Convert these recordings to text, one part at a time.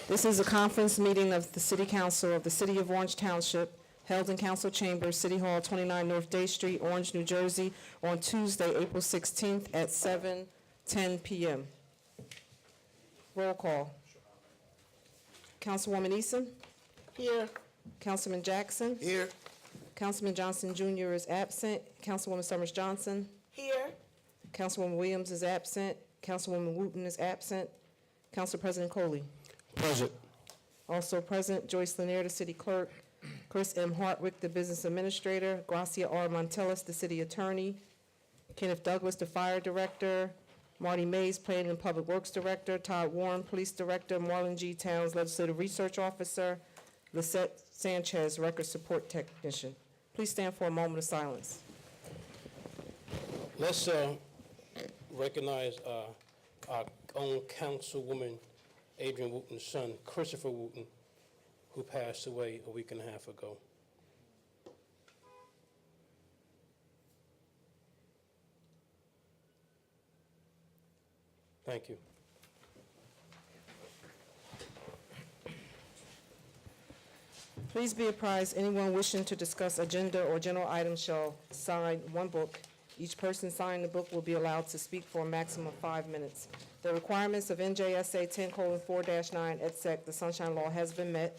This is a conference meeting of the City Council of the City of Orange Township, held in Council Chambers, City Hall, 29 North Day Street, Orange, New Jersey, on Tuesday, April 16th at 7:10 p.m. Roll call. Councilwoman Eason? Here. Councilman Jackson? Here. Councilman Johnson Jr. is absent. Councilwoman Summers Johnson? Here. Councilwoman Williams is absent. Councilwoman Wooten is absent. Council President Coley? Present. Also present, Joyce Lanier, the City Clerk, Chris M. Hartwick, the Business Administrator, Gracia R. Montellis, the City Attorney, Kenneth Douglas, the Fire Director, Marty Mays, Planning and Public Works Director, Todd Warren, Police Director, Marlon G. Towns, Legislative Research Officer, Lisette Sanchez, Record Support Technician. Please stand for a moment of silence. Let's recognize our own Councilwoman Adrian Wooten's son, Christopher Wooten, who passed away a week and a half ago. Thank you. Please be apprised, anyone wishing to discuss agenda or general items shall sign one book. Each person signing the book will be allowed to speak for a maximum of 5 minutes. The requirements of NJSA 10:4-9 et sec, the Sunshine Law, has been met.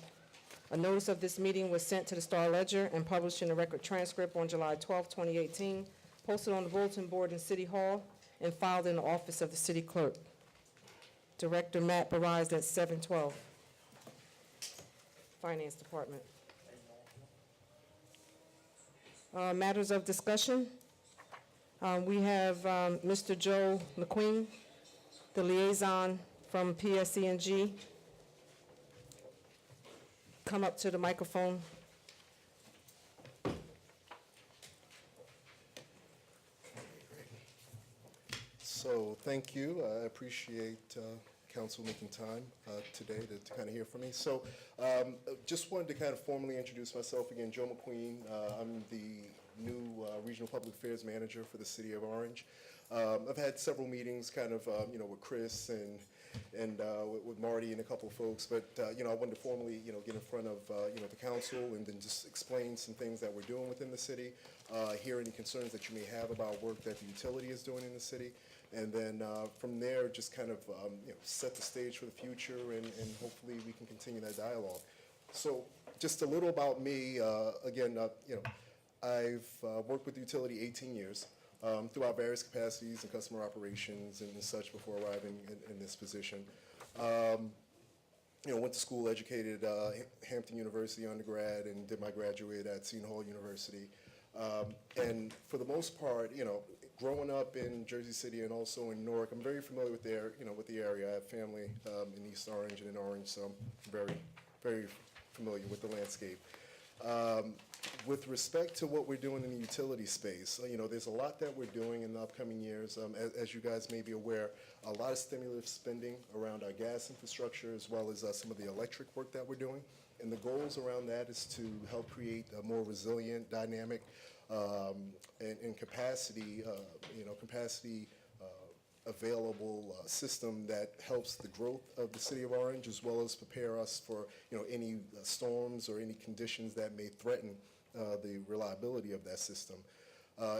A notice of this meeting was sent to the Star Ledger and published in the Record Transcript on July 12, 2018, posted on the bulletin board in City Hall, and filed in the office of the City Clerk. Director Matt arrived at 7:12. Finance Department. Matters of discussion. We have Mr. Joe McQueen, the liaison from PSE&G. Come up to the microphone. So thank you. I appreciate council making time today to kind of hear from me. So just wanted to kind of formally introduce myself again. Joe McQueen. I'm the new Regional Public Affairs Manager for the City of Orange. I've had several meetings kind of, with Chris and with Marty and a couple of folks, but, I wanted to formally, get in front of, the council and then just explain some things that we're doing within the city, hear any concerns that you may have about work that the utility is doing in the city, and then from there, just kind of, set the stage for the future and hopefully we can continue that dialogue. So just a little about me, again, I've worked with the utility 18 years. Throughout various capacities and customer operations and such before arriving in this position. Went to school, educated Hampton University undergrad, and did my graduate at Seton Hall University. And for the most part, growing up in Jersey City and also in Newark, I'm very familiar with with the area. I have family in East Orange and in Orange, so I'm very, very familiar with the landscape. With respect to what we're doing in the utility space, there's a lot that we're doing in the upcoming years. As you guys may be aware, a lot of stimulative spending around our gas infrastructure as well as some of the electric work that we're doing. And the goals around that is to help create a more resilient, dynamic, and capacity available system that helps the growth of the City of Orange as well as prepare us for any storms or any conditions that may threaten the reliability of that system.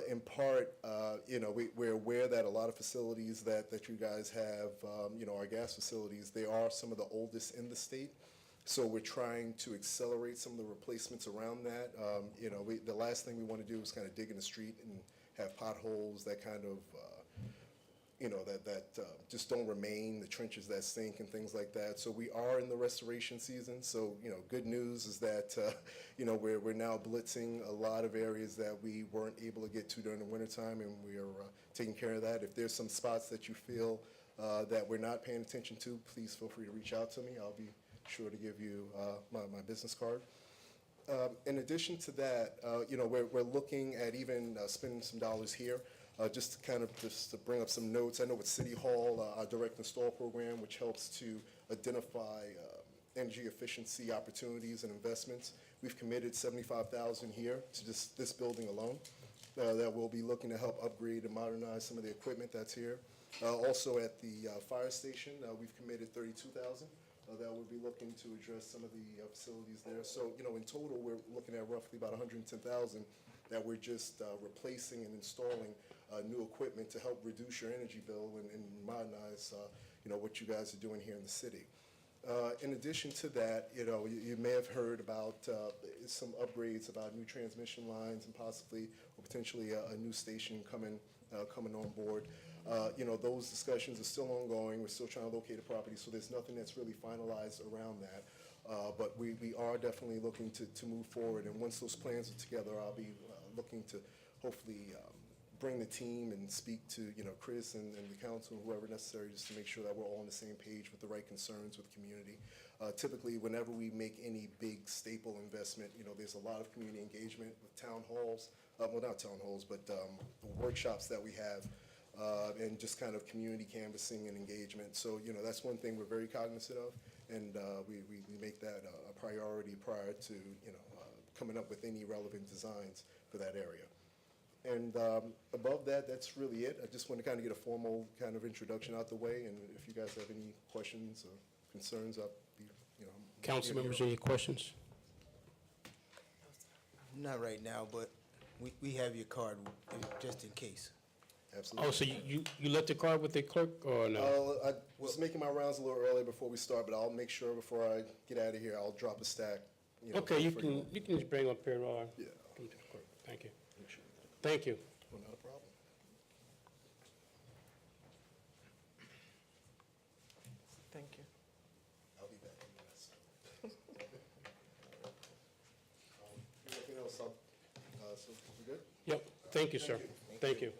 In part, we're aware that a lot of facilities that you guys have, our gas facilities, they are some of the oldest in the state. So we're trying to accelerate some of the replacements around that. The last thing we want to do is kind of dig in the street and have potholes that kind of that just don't remain, the trenches that sink and things like that. So we are in the restoration season. So, good news is that, we're now blitzing a lot of areas that we weren't able to get to during the wintertime, and we are taking care of that. If there's some spots that you feel that we're not paying attention to, please feel free to reach out to me. I'll be sure to give you my business card. In addition to that, we're looking at even spending some dollars here. Just to bring up some notes, I know with City Hall, our direct install program, which helps to identify energy efficiency opportunities and investments. We've committed $75,000 here to just this building alone that we'll be looking to help upgrade and modernize some of the equipment that's here. Also at the fire station, we've committed $32,000 that will be looking to address some of the facilities there. So, in total, we're looking at roughly about 110,000 that we're just replacing and installing new equipment to help reduce your energy bill and modernize, what you guys are doing here in the city. In addition to that, you may have heard about some upgrades, about new transmission lines and possibly or potentially a new station coming on board. Those discussions are still ongoing. We're still trying to locate a property, so there's nothing that's really finalized around that. But we are definitely looking to move forward, and once those plans are together, I'll be looking to hopefully bring the team and speak to, Chris and the council, whoever necessary, just to make sure that we're all on the same page with the right concerns with the community. Typically, whenever we make any big staple investment, there's a lot of community engagement with town halls, well, not town halls, but the workshops that we have, and just kind of community canvassing and engagement. So, that's one thing we're very cognizant of, and we make that a priority prior to, coming up with any relevant designs for that area. And above that, that's really it. I just want to kind of get a formal kind of introduction out the way, and if you guys have any questions or concerns, I'll be, Council members, any questions? Not right now, but we have your card just in case. Absolutely. Oh, so you left the card with the clerk, or no? I was making my rounds a little earlier before we start, but I'll make sure before I get out of here, I'll drop a stack. Okay, you for can just bring up here, Yeah. give it to the clerk. Thank you. Make sure. Thank you. Well, not a problem. Thank you. I'll be back in minutes. Anything else? So we're good? Yep, thank you, sir. Thank you.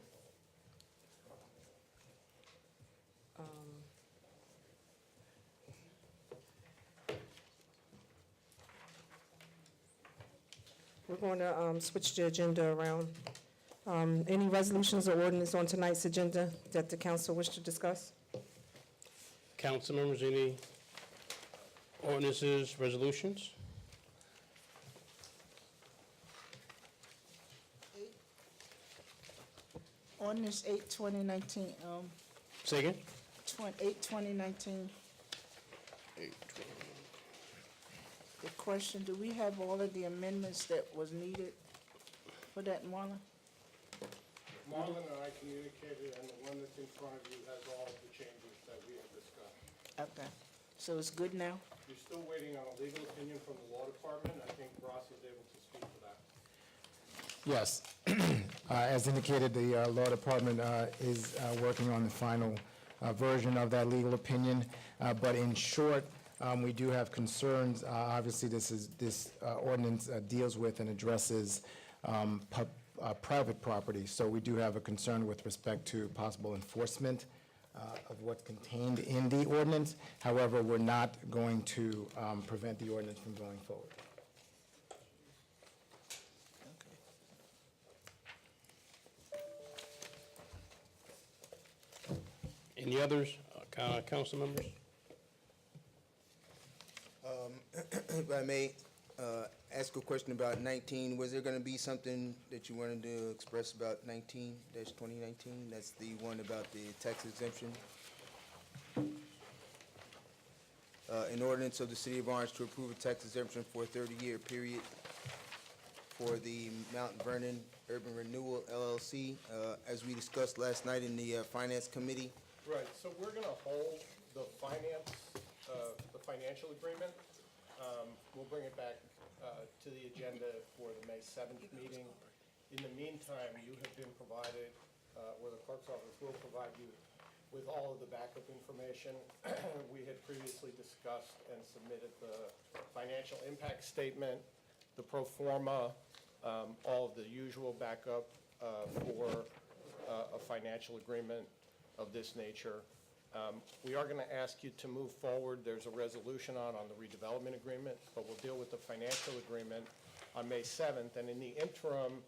We're going to switch the agenda around. Any resolutions or ordinance on tonight's agenda that the council wish to discuss? Council members, any ordinances, resolutions? Ordinance 8/2019, Say again? 8/2019. The question, do we have all of the amendments that was needed for that, Marlon? Marlon and I communicated, and the one that's in front of you has all of the changes that we have discussed. Okay, so it's good now? You're still waiting on a legal opinion from the law department. I think Ross is able to speak to that. Yes. As indicated, the law department is working on the final version of that legal opinion. But in short, we do have concerns. Obviously, this ordinance deals with and addresses private property. So we do have a concern with respect to possible enforcement of what's contained in the ordinance. However, we're not going to prevent the ordinance from going forward. Any others, council members? If I may ask a question about 19, was there going to be something that you wanted to express about 19-2019? That's the one about the tax exemption. An ordinance of the City of Orange to approve a tax exemption for a 30-year period for the Mount Vernon Urban Renewal LLC, as we discussed last night in the Finance Committee. Right, so we're going to hold the financial agreement. We'll bring it back to the agenda for the May 7th meeting. In the meantime, you have been provided, or the clerk's office will provide you with all of the backup information. We had previously discussed and submitted the financial impact statement, the pro forma, all of the usual backup for a financial agreement of this nature. We are going to ask you to move forward. There's a resolution on the redevelopment agreement, but we'll deal with the financial agreement on May 7th. And in the interim,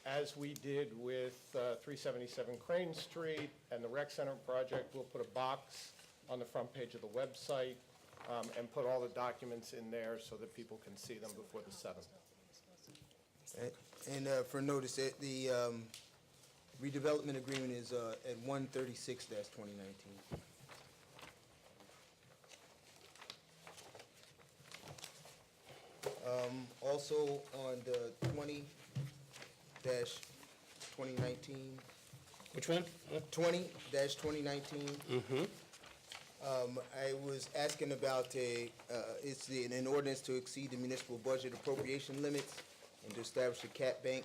as we did with 377 Crane Street and the rec center project, we'll put a box on the front page of the website and put all the documents in there so that people can see them before the 7th. And for notice, the redevelopment agreement is at 136-2019. Also, on the 20-2019, Which one? 20-2019. I was asking about an ordinance to exceed the municipal budget appropriation limits and to establish a cap bank.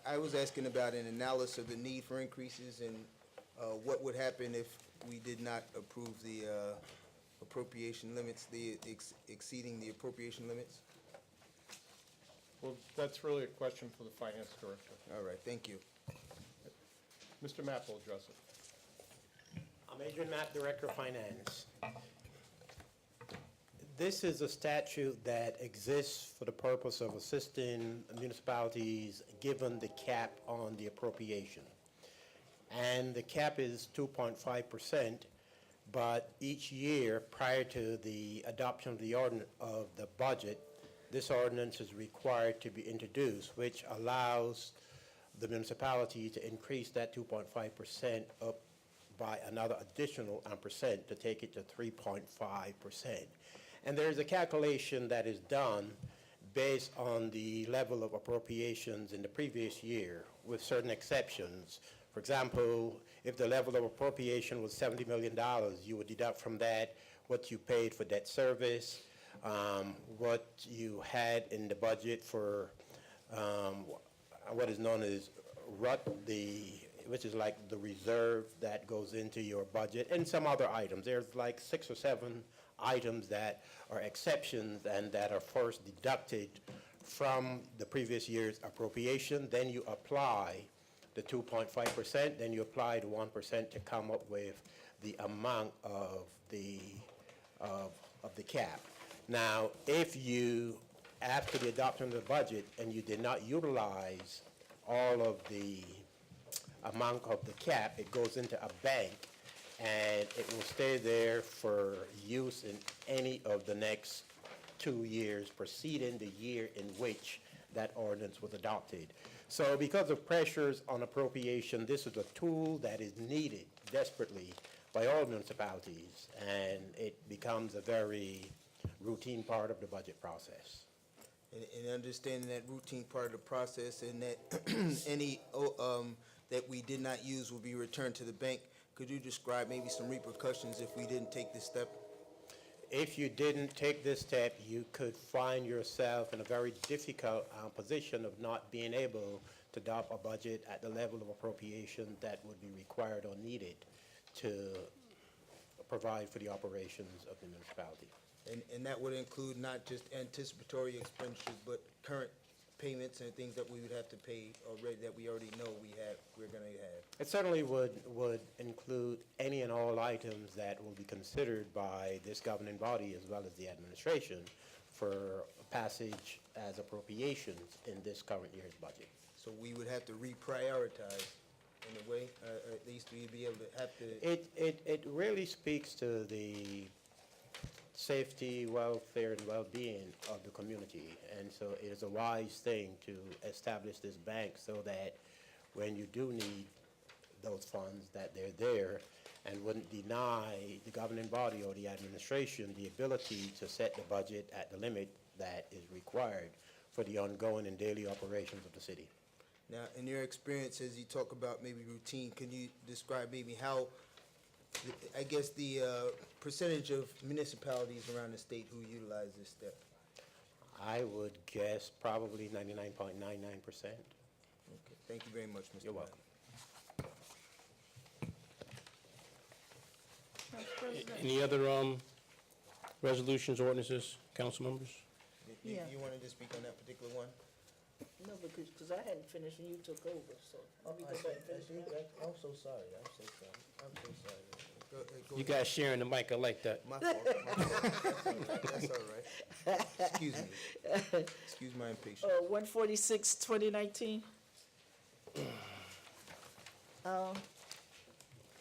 I was asking about an analysis of the need for increases and what would happen if we did not approve the appropriation limits, exceeding the appropriation limits. Well, that's really a question for the finance director. All right, thank you. Mr. Mapp will address it. I'm Adrian Mapp, Director of Finance. This is a statute that exists for the purpose of assisting municipalities given the cap on the appropriation. And the cap is 2.5%, but each year prior to the adoption of the budget, this ordinance is required to be introduced, which allows the municipality to increase that 2.5% up by another additional percent to take it to 3.5%. And there's a calculation that is done based on the level of appropriations in the previous year, with certain exceptions. For example, if the level of appropriation was $70 million, you would deduct from that what you paid for debt service, what you had in the budget for what is known as RUT, which is like the reserve that goes into your budget, and some other items. There's like 6 or 7 items that are exceptions and that are first deducted from the previous year's appropriation. Then you apply the 2.5%, then you apply the 1% to come up with the amount of the cap. Now, if you, after the adoption of the budget, and you did not utilize all of the amount of the cap, it goes into a bank, and it will stay there for use in any of the next 2 years preceding the year in which that ordinance was adopted. So because of pressures on appropriation, this is a tool that is needed desperately by all municipalities, and it becomes a very routine part of the budget process. And understanding that routine part of the process and that any that we did not use will be returned to the bank, could you describe maybe some repercussions if we didn't take this step? If you didn't take this step, you could find yourself in a very difficult position of not being able to adopt a budget at the level of appropriation that would be required or needed to provide for the operations of the municipality. And that would include not just anticipatory expenditures, but current payments and things that we would have to pay already, that we already know we're gonna have. It certainly would include any and all items that will be considered by this governing body as well as the administration for passage as appropriations in this current year's budget. So we would have to reprioritize in a way, at least we'd be able to have to. It really speaks to the safety, welfare, and well-being of the community. And so it is a wise thing to establish this bank so that when you do need those funds, that they're there and wouldn't deny the governing body or the administration the ability to set the budget at the limit that is required for the ongoing and daily operations of the city. Now, in your experience, as you talk about maybe routine, can you describe maybe how, I guess, the percentage of municipalities around the state who utilize this step? I would guess probably 99.99%. Okay, thank you very much, Mr. You're Brown. welcome. Any other resolutions, ordinances, council members? Yeah. You wanted to speak on that particular one? No, because I hadn't finished and you took over, so let me go back and finish mine. I'm so sorry, I'm so sorry. Go You guys sharing the mic, I like that. My fault. That's all right. Excuse me. Excuse my impatience. 146, 2019.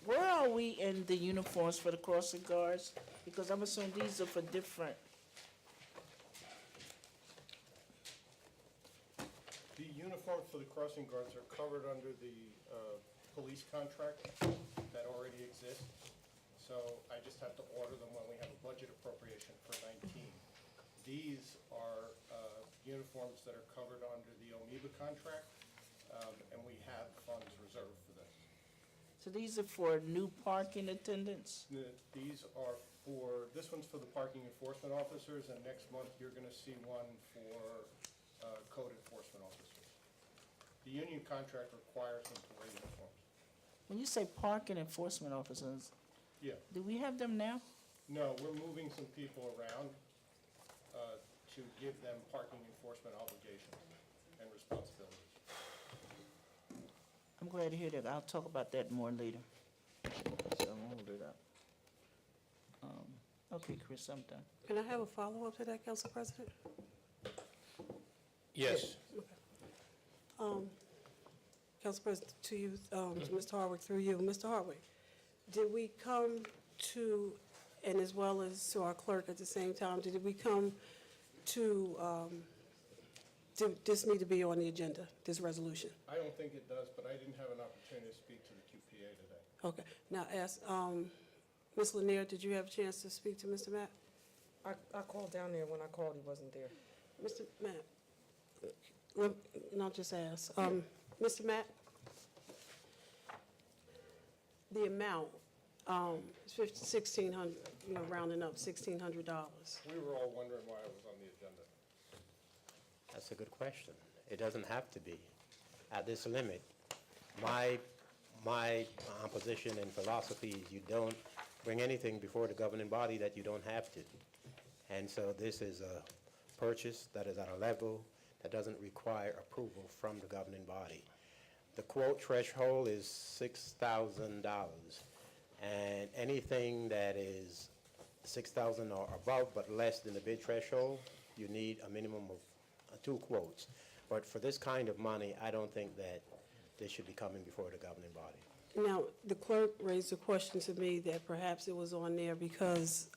Where are we in the uniforms for the crossing guards? Because I'm assuming these are for different. The uniforms for the crossing guards are covered under the police contract that already exists. So I just have to order them when we have a budget appropriation for 19. These are uniforms that are covered under the OMEBA contract, and we have funds reserved for this. So these are for new parking attendants? These are for, this one's for the parking enforcement officers, and next month you're gonna see one for code enforcement officers. The union contract requires them to wear uniforms. When you say parking enforcement officers, Yeah, do we have them now? no, we're moving some people around to give them parking enforcement obligations and responsibilities. I'm glad to hear that. I'll talk about that more later. So I'll hold it up. Okay, Chris, I'm done. Can I have a follow-up to that, Council President? Yes. Council President, to you, to Mr. Hardwick, through you. Mr. Hardwick, did we come to, and as well as to our clerk at the same time, did we come to, did this need to be on the agenda, this resolution? I don't think it does, but I didn't have an opportunity to speak to the QPA today. Okay. Now, ask, Ms. Lanier, did you have a chance to speak to Mr. Matt? I called down there. When I called, he wasn't there. Mr. Matt, and I'll just ask, Mr. Matt, the amount, is 1,600, you know, rounding up, $1,600. We were all wondering why I was on the agenda. That's a good question. It doesn't have to be at this limit. My position and philosophy is you don't bring anything before the governing body that you don't have to. And so this is a purchase that is at a level that doesn't require approval from the governing body. The quote threshold is $6,000, and anything that is $6,000 or above but less than the bid threshold, you need a minimum of 2 quotes. But for this kind of money, I don't think that this should be coming before the governing body. Now, the clerk raised a question to me that perhaps it was on there because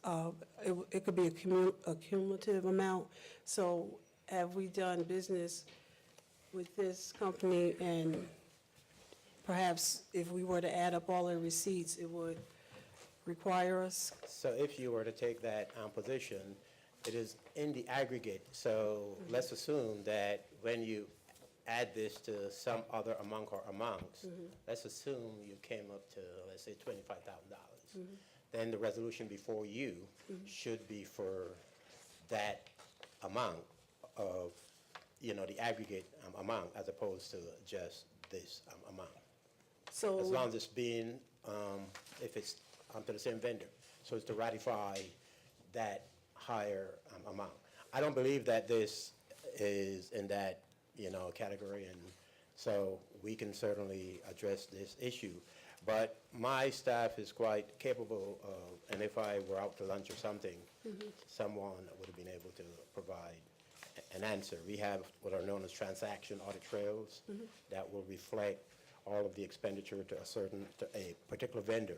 it could be a cumulative amount. So have we done business with this company, and perhaps if we were to add up all their receipts, it would require us? So if you were to take that position, it is in the aggregate. So let's assume that when you add this to some other amount or amounts, let's assume you came up to, let's say, $25,000. Then the resolution before you should be for that amount of, you know, the aggregate amount as opposed to just this amount. So, As long as it's being, if it's to the same vendor. So it's to ratify that higher amount. I don't believe that this is in that, you know, category, and so we can certainly address this issue. But my staff is quite capable of, and if I were out to lunch or something, someone would have been able to provide an answer. We have what are known as transaction audit trails that will reflect all of the expenditure to a particular vendor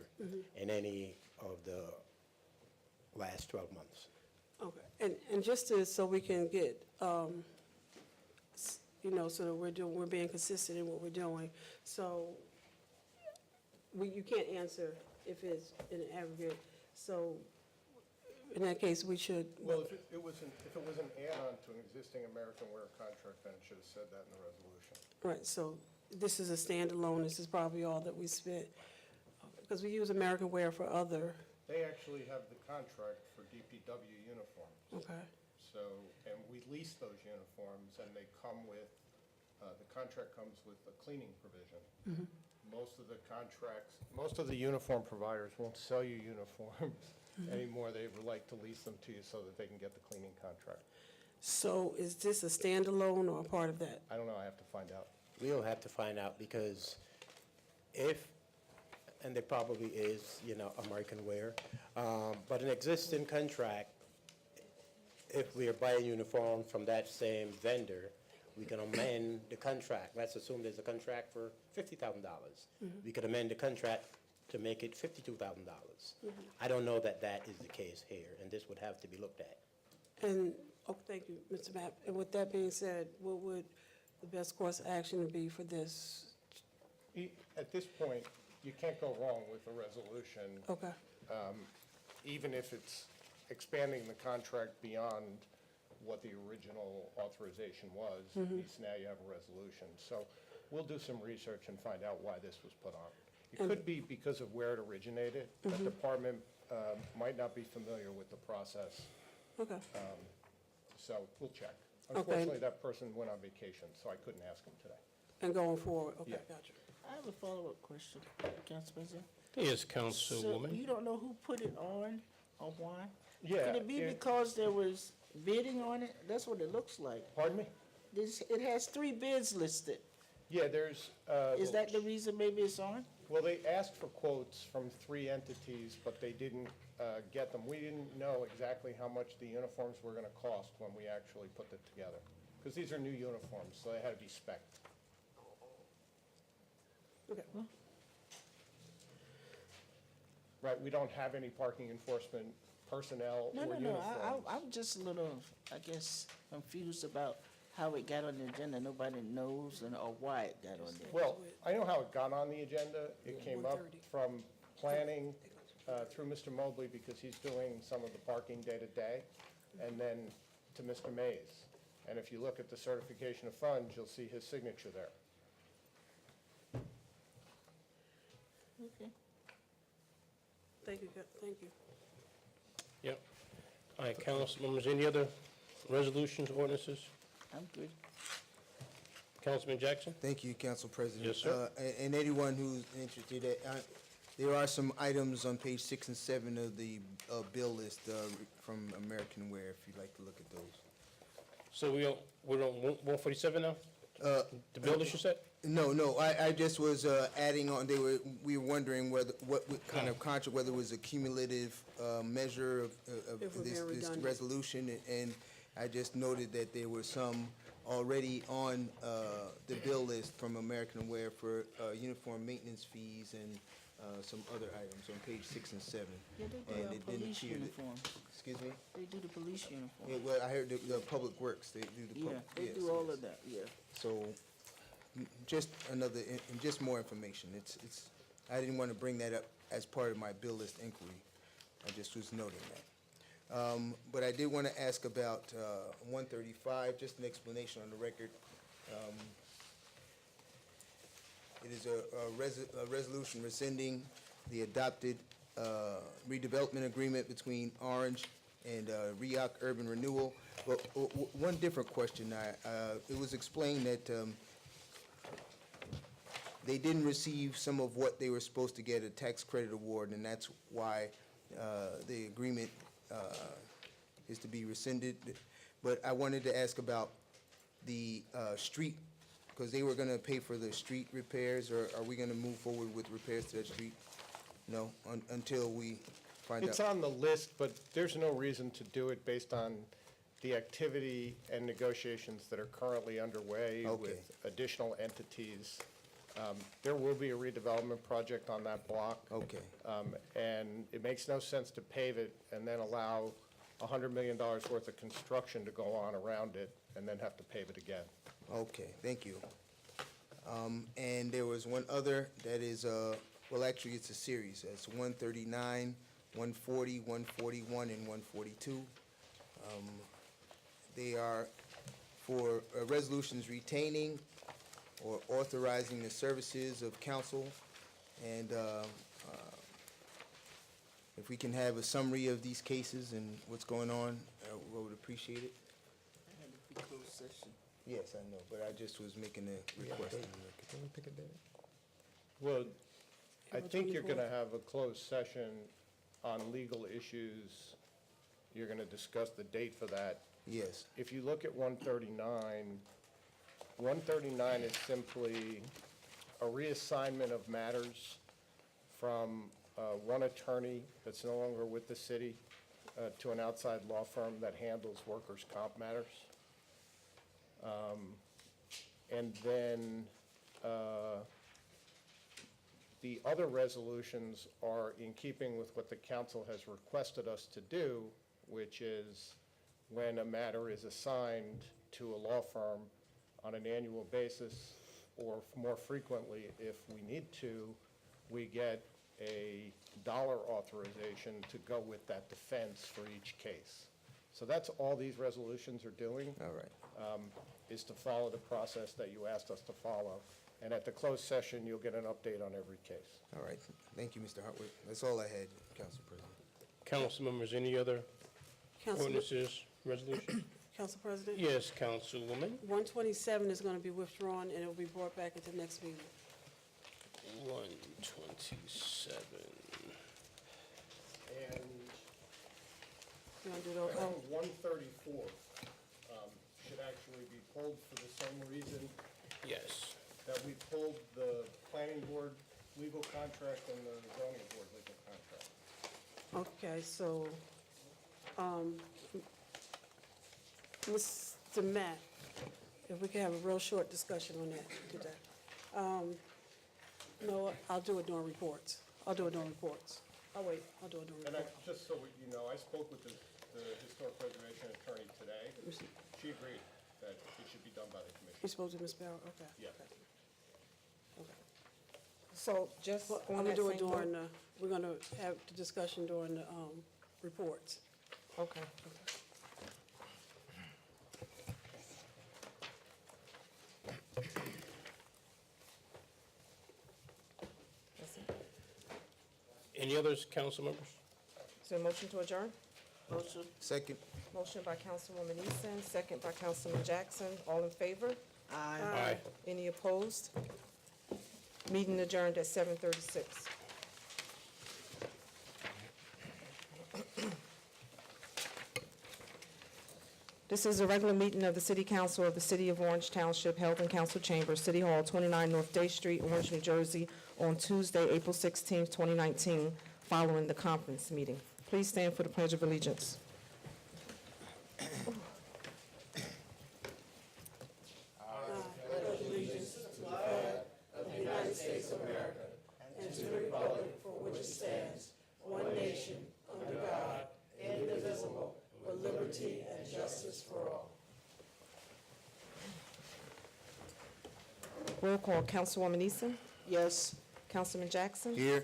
in any of the last 12 months. okay, and just so we can get, you know, so that we're being consistent in what we're doing. So you can't answer if it's in aggregate. So in that case, we should. Well, if it was an add-on to an existing American Wear contract, then it should have said that in the resolution. Right, so this is a standalone, this is probably all that we spent, because we use American Wear for other, They actually have the contract for DPW uniforms. okay, So, and we lease those uniforms, and they come with, the contract comes with a cleaning provision. Most of the contracts, most of the uniform providers won't sell you uniforms anymore. They would like to lease them to you so that they can get the cleaning contract. so is this a standalone or a part of that? I don't know, I have to find out. We'll have to find out, because if, and there probably is, you know, American Wear, but an existing contract, if we are buying uniform from that same vendor, we can amend the contract. Let's assume there's a contract for $50,000. We could amend the contract to make it $52,000. I don't know that that is the case here, and this would have to be looked at. And, oh, thank you, Mr. Mapp. And with that being said, what would the best course of action be for this? At this point, you can't go wrong with a resolution, Okay, even if it's expanding the contract beyond what the original authorization was. At least now you have a resolution. So we'll do some research and find out why this was put on. It could be because of where it originated. The department might not be familiar with the process, Okay, so we'll check. Unfortunately, that person went on vacation, so I couldn't ask him today. and going forward, okay, Yeah. gotcha. I have a follow-up question, Council President. Yes, So Councilwoman. you don't know who put it on or why? Yeah, Could it be it- because there was bidding on it? That's what it looks like. Pardon me? It has 3 bids listed. Yeah, there's. Is that the reason maybe it's on? Well, they asked for quotes from 3 entities, but they didn't get them. We didn't know exactly how much the uniforms were going to cost when we actually put it together. Because these are new uniforms, so they had to be spec'd. Okay, Right, we don't have any parking enforcement personnel No, or no, no. uniforms. I'm just a little, I guess, confused about how it got on the agenda. Nobody knows or why it got on there. Well, I know how it got on the agenda. It came up 1:30. from planning through Mr. Mobley because he's doing some of the parking day-to-day, and then to Mr. Mays. And if you look at the certification of funds, you'll see his signature there. Okay. thank you, thank you. Yep. All right, council members, any other resolutions, ordinances? I'm good. Councilman Jackson? Thank you, Council President. Yes, sir. And anyone who's interested, there are some items on page 6 and 7 of the bill list from American Wear, if you'd like to look at those. So we're on 147 now? The bill that you said? No, I just was adding on, we were wondering what kind of contract, whether it was a cumulative measure of If we're this being redundant. resolution, and I just noted that there were some already on the bill list from American Wear for uniform maintenance fees and some other items on page 6 and 7. Yeah, they And do it didn't police appear that- uniforms. Excuse me? They do the police uniform. Yeah, well, I heard the Public Works, they do the. Yeah, they yes, do all yes. of that, yeah. So, just another, just more information. I didn't want to bring that up as part of my bill list inquiry. I just was noting that. But I did want to ask about 135, just an explanation on the record. It is a resolution rescinding the adopted redevelopment agreement between Orange and REAC Urban Renewal. But one different question, it was explained that they didn't receive some of what they were supposed to get, a tax credit award, and that's why the agreement is to be rescinded. But I wanted to ask about the street, because they were gonna pay for the street repairs, or are we gonna move forward with repairs to that street? No, until we find out? It's on the list, but there's no reason to do it based on the activity and negotiations that are currently underway Okay. with additional entities. There will be a redevelopment project on that block. Okay, And it makes no sense to pave it and then allow $100 million worth of construction to go on around it and then have to pave it again. okay, thank you. And there was one other that is, well, actually, it's a series. It's 139, 140, 141, and 142. They are for resolutions retaining or authorizing the services of council. And if we can have a summary of these cases and what's going on, we would appreciate it. I had to be closed session. Yes, I know, but I just was making a request. Well, I April think you're 24th. going to have a closed session on legal issues. You're going to discuss the date for that. Yes, If you look at 139, 139 is simply a reassignment of matters from one attorney that's no longer with the city to an outside law firm that handles workers' comp matters. And then the other resolutions are in keeping with what the council has requested us to do, which is when a matter is assigned to a law firm on an annual basis, or more frequently, if we need to, we get a dollar authorization to go with that defense for each case. So that's all these resolutions are doing. All right. Is to follow the process that you asked us to follow. And at the closed session, you'll get an update on every case. All right. Thank you, Mr. Hartwick. That's all I had, Council President. Council members, any other Council, ordinances, resolutions? Council President? Yes, Councilwoman. 127 is going to be withdrawn, and it will be brought back at the next meeting. 127. And You want to do those? item 134 should actually be pulled for the same reason Yes. that we pulled the planning board legal contract and the zoning board legal contract. Okay, so, Mr. Matt, if we can have a real short discussion on that today. No, I'll do it during reports. I'll do it during reports. I'll wait, I'll do it during And reports. just so you know, I spoke with the historic preservation attorney today. She agreed that it should be done by the You commission. spoke to Ms. Barrow? Okay. Yeah. Okay. So just Well, I'm on gonna that do it same note- during we're gonna have the discussion during the, reports. Okay. That's it. Any others, council members? Is there a motion to adjourn? Motion. Second. Motion by Councilwoman Easton, second by Councilman Jackson. All in favor? Aye. Aye. Any opposed? Meeting adjourned at 7:36. This is a regular meeting of the City Council of the City of Orange Township held in council chambers, City Hall, 29 North Day Street, Orange, New Jersey, on Tuesday, April 16, 2019, following the conference meeting. Please stand for the Pledge of Allegiance. Roll call, Councilwoman Easton. Yes. Councilman Jackson. Here.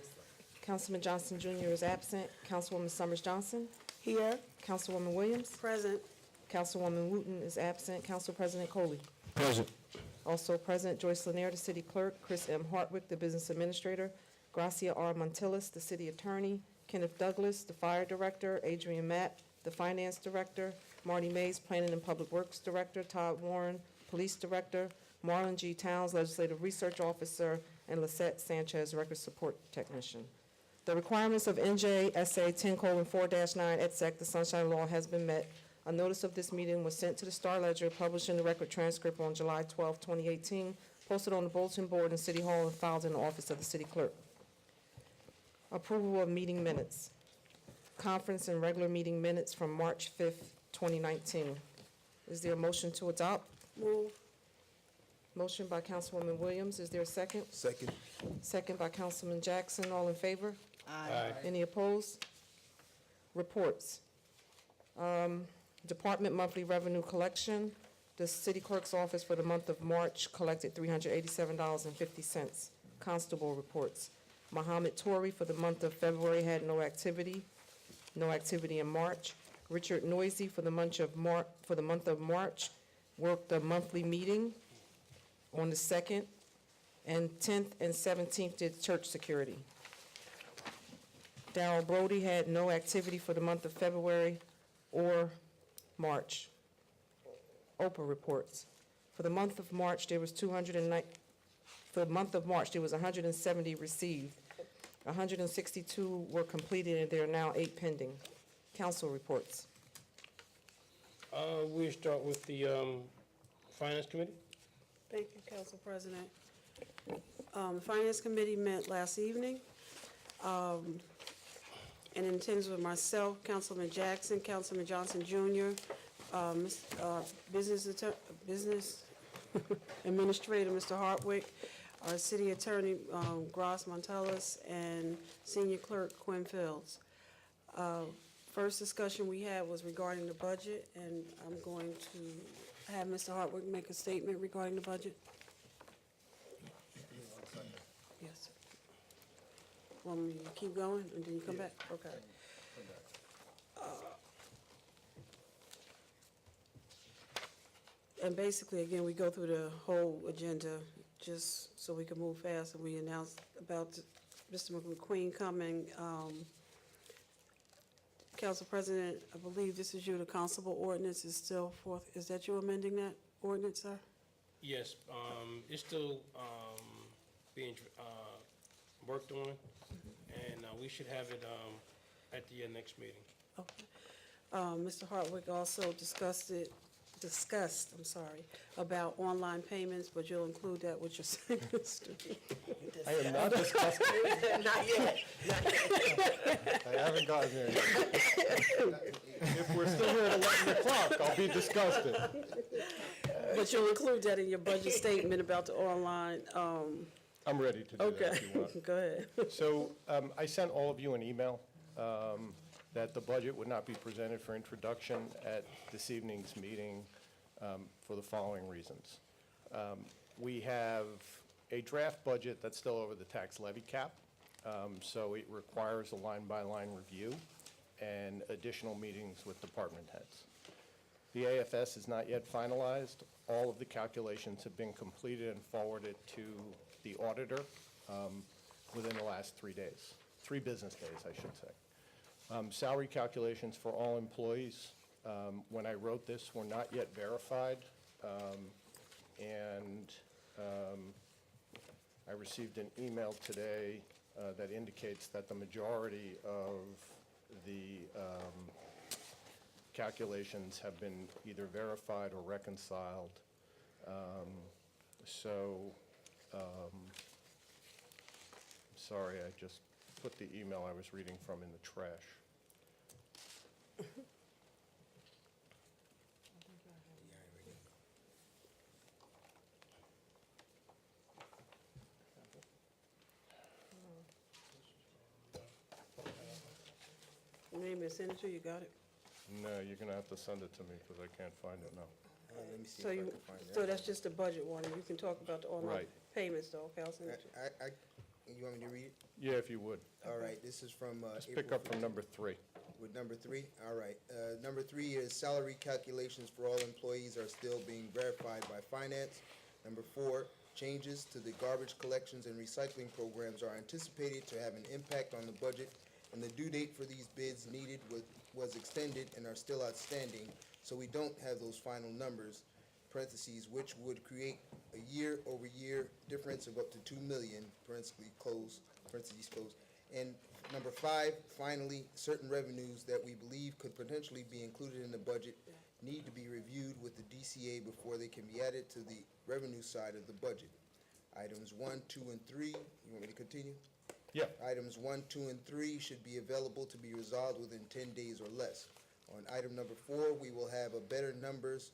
Councilman Johnson Jr. is absent. Councilwoman Summers Johnson. Here. Councilwoman Williams. Present. Councilwoman Wooten is absent. Council President Coley. Present. Also present, Joyce Lanier, the City Clerk. Chris M. Hartwick, the Business Administrator. Gracia R. Montillis, the City Attorney. Kenneth Douglas, the Fire Director. Adrian Matt, the Finance Director. Marty Mays, Planning and Public Works Director. Todd Warren, Police Director. Marlon G. Towns, Legislative Research Officer, and Lisette Sanchez, Record Support Technician. The requirements of NJSA 10:4-9 et sec, the Sunshine Law, has been met. A notice of this meeting was sent to the Star Ledger, published in the Record Transcript on July 12, 2018, posted on the bulletin board in City Hall, and filed in the office of the City Clerk. Approval of meeting minutes. Conference and regular meeting minutes from March 5th, 2019. Is there a motion to adopt? Move. Motion by Councilwoman Williams. Is there a second? Second. Second by Councilman Jackson. All in favor? Aye. Any opposed? Reports. Department monthly revenue collection. The city clerk's office for the month of March collected $387.50. Constable reports. Mohammed Torrey for the month of February had no activity in March. Richard Noisy for the month of March worked a monthly meeting on the 2nd, and 10th and 17th did church security. Darrell Brody had no activity for the month of February or March. Oprah reports. For the month of March, there was 170 received. 162 were completed, and there are now 8 pending. Council reports. We start with the Finance Committee. Thank you, Council President. Finance Committee met last evening. And in terms of myself, Councilman Jackson, Councilman Johnson Jr., Business Administrator, Mr. Hartwick, our City Attorney, Gras Montellis, and Senior Clerk Quinn Fields. First discussion we had was regarding the budget, and I'm going to have Mr. Hartwick make a statement regarding the budget. Yes. Want me to keep going, and then you come back? Okay. And basically, again, we go through the whole agenda just so we can move fast, and we announce about Mr. McQueen coming. Council President, I believe this is you, the constable ordinance is still forth. Is that you amending that ordinance, sir? Yes, it's still being worked on, and we should have it at the next meeting. Okay. Mr. Hartwick also discussed, about online payments, but you'll include that with your signature. I am not discussing. Not yet. I haven't gotten there yet. If we're still here at 11 o'clock, I'll be disgusted. But you'll include that in your budget statement about the online, I'm ready to do that okay, if you want. go ahead. So I sent all of you an email that the budget would not be presented for introduction at this evening's meeting for the following reasons. We have a draft budget that's still over the tax levy cap, so it requires a line-by-line review and additional meetings with department heads. The AFS is not yet finalized. All of the calculations have been completed and forwarded to the auditor within the last 3 days, 3 business days, I should say. Salary calculations for all employees, when I wrote this, were not yet verified, and I received an email today that indicates that the majority of the calculations have been either verified or reconciled. Sorry, I just put the email I was reading from in the trash. Your name is Senator, you got it? No, you're going to have to send it to me because I can't find it now. Let me see So if I you, can find so that. that's just a budget warning. You can talk about the online Right. payments though, okay, Senator? You want me to read it? Yeah, if you would. All right, this is from Just April pick up from 15th. number 3. With number 3, all right. Number 3 is salary calculations for all employees are still being verified by finance. Number 4, changes to the garbage collections and recycling programs are anticipated to have an impact on the budget, and the due date for these bids needed was extended and are still outstanding, so we don't have those final numbers, parentheses, which would create a year-over-year difference of up to $2 million, parentheses close. And number 5, finally, certain revenues that we believe could potentially be included in the budget need to be reviewed with the DCA before they can be added to the revenue side of the budget. Items 1, 2, and 3, you want me to continue? Yeah. Items 1, 2, and 3 should be available to be resolved within 10 days or less. On item number 4, we have better numbers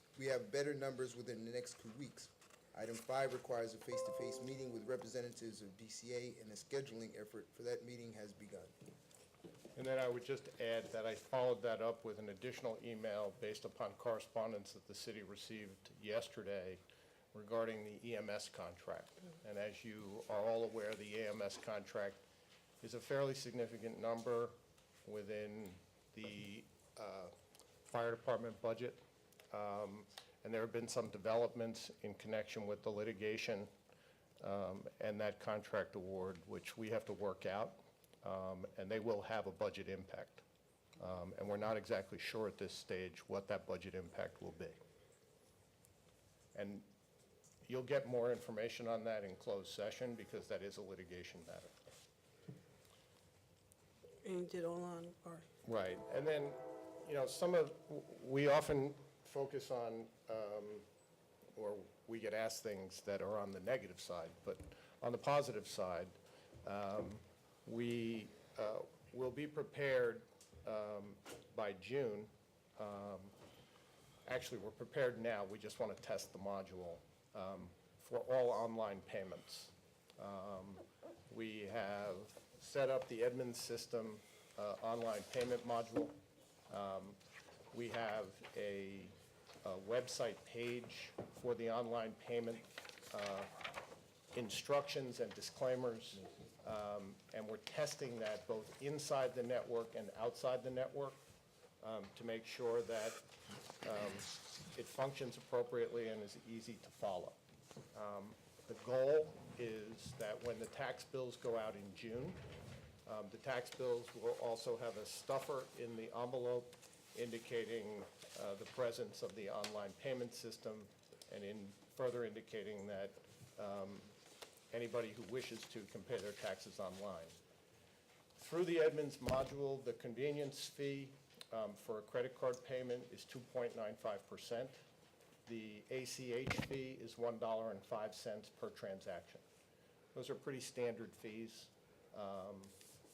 within the next 2 weeks. Item 5 requires a face-to-face meeting with representatives of DCA, and a scheduling effort for that meeting has begun. And then I would just add that I followed that up with an additional email based upon correspondence that the city received yesterday regarding the EMS contract. And as you are all aware, the EMS contract is a fairly significant number within the fire department budget. And there have been some developments in connection with the litigation and that contract award, which we have to work out, and they will have a budget impact. And we're not exactly sure at this stage what that budget impact will be. And you'll get more information on that in closed session because that is a litigation matter. And you did online part. Right, and then, we often focus on, or we get asked things that are on the negative side, but on the positive side, we will be prepared by June. Actually, we're prepared now, we just want to test the module for all online payments. We have set up the Edmunds system online payment module. We have a website page for the online payment instructions and disclaimers, and we're testing that both inside the network and outside the network to make sure that it functions appropriately and is easy to follow. The goal is that when the tax bills go out in June, the tax bills will also have a stuffer in the envelope indicating the presence of the online payment system and in further indicating that anybody who wishes to can pay their taxes online. Through the Edmunds module, the convenience fee for a credit card payment is 2.95%. The ACH fee is $1.05 per transaction. Those are pretty standard fees,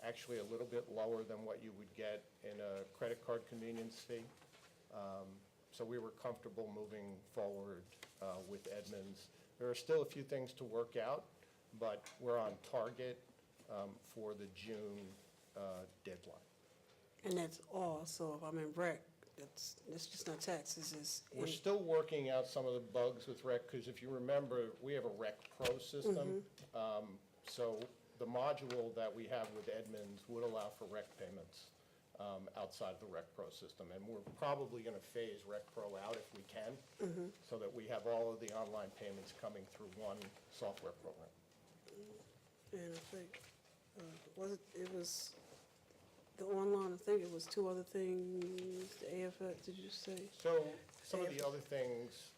actually a little bit lower than what you would get in a credit card convenience fee. So we were comfortable moving forward with Edmunds. There are still a few things to work out, but we're on target for the June deadline. And that's all, so if I'm in rec, it's just not taxes, it's. We're still working out some of the bugs with Rec, because if you remember, we have a Rec Pro system. So the module that we have with Edmunds would allow for rec payments outside of the Rec Pro system. And we're probably going to phase Rec Pro out if we can, so that we have all of the online payments coming through one software program. And I think, it was the online, I think it was two other things, the AFF, did you say? So some of the other things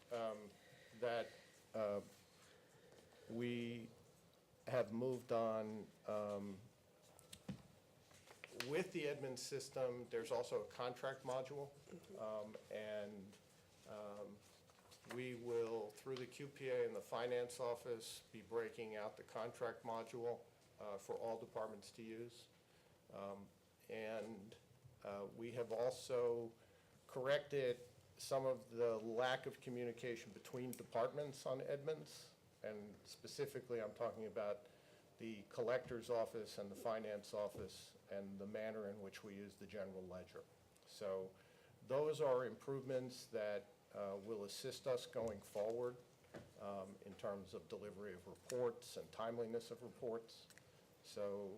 that we have moved on, with the Edmunds system, there's also a contract module. And we will, through the QPA and the finance office, be breaking out the contract module for all departments to use. And we have also corrected some of the lack of communication between departments on Edmunds. And specifically, I'm talking about the collector's office and the finance office and the manner in which we use the general ledger. So those are improvements that will assist us going forward in terms of delivery of reports and timeliness of reports. So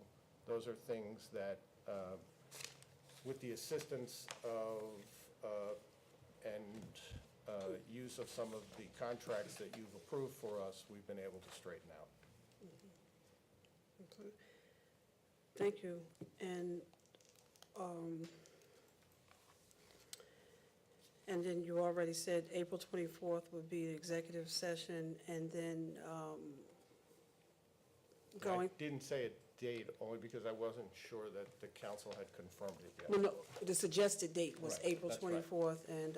those are things that, with the assistance of and use of some of the contracts that you've approved for us, we've been able to straighten out. Okay. Thank you. And then you already said April 24th would be the executive session, and then going. I didn't say a date only because I wasn't sure that the council had confirmed it yet. No, the suggested date was Right, April that's right. 24th, and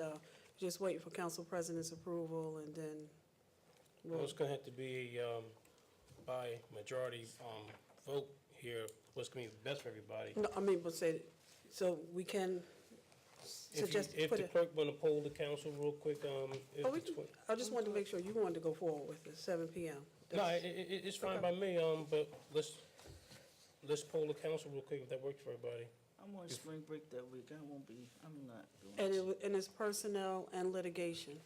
just waiting for council president's approval, and then Well, it's going to have to be by majority vote here, what's going to be best for everybody. no, I mean, but say, so we can suggest, If put the it. clerk want to poll the council real quick, if Oh, we the can- I just wanted to make sure you wanted to go forward with it, 7 PM. No, it's fine by me, but let's poll the council real quick if that works for everybody. I'm on spring break that week, I'm not doing And it. and it's personnel and litigation.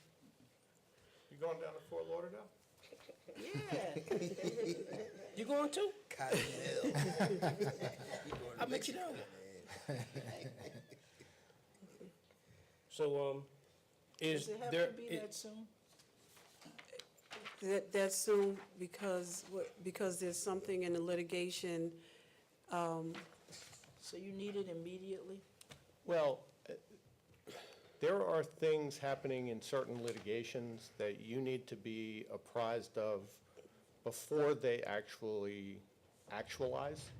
You going down to Fort Lauderdale? Yeah. You going too? Cotton Mill. I'll make you down there. So, is Does it have there? to be that soon? That's soon because there's something in the litigation. So you need it immediately? Well, there are things happening in certain litigations that you need to be apprised of before they actually actualize.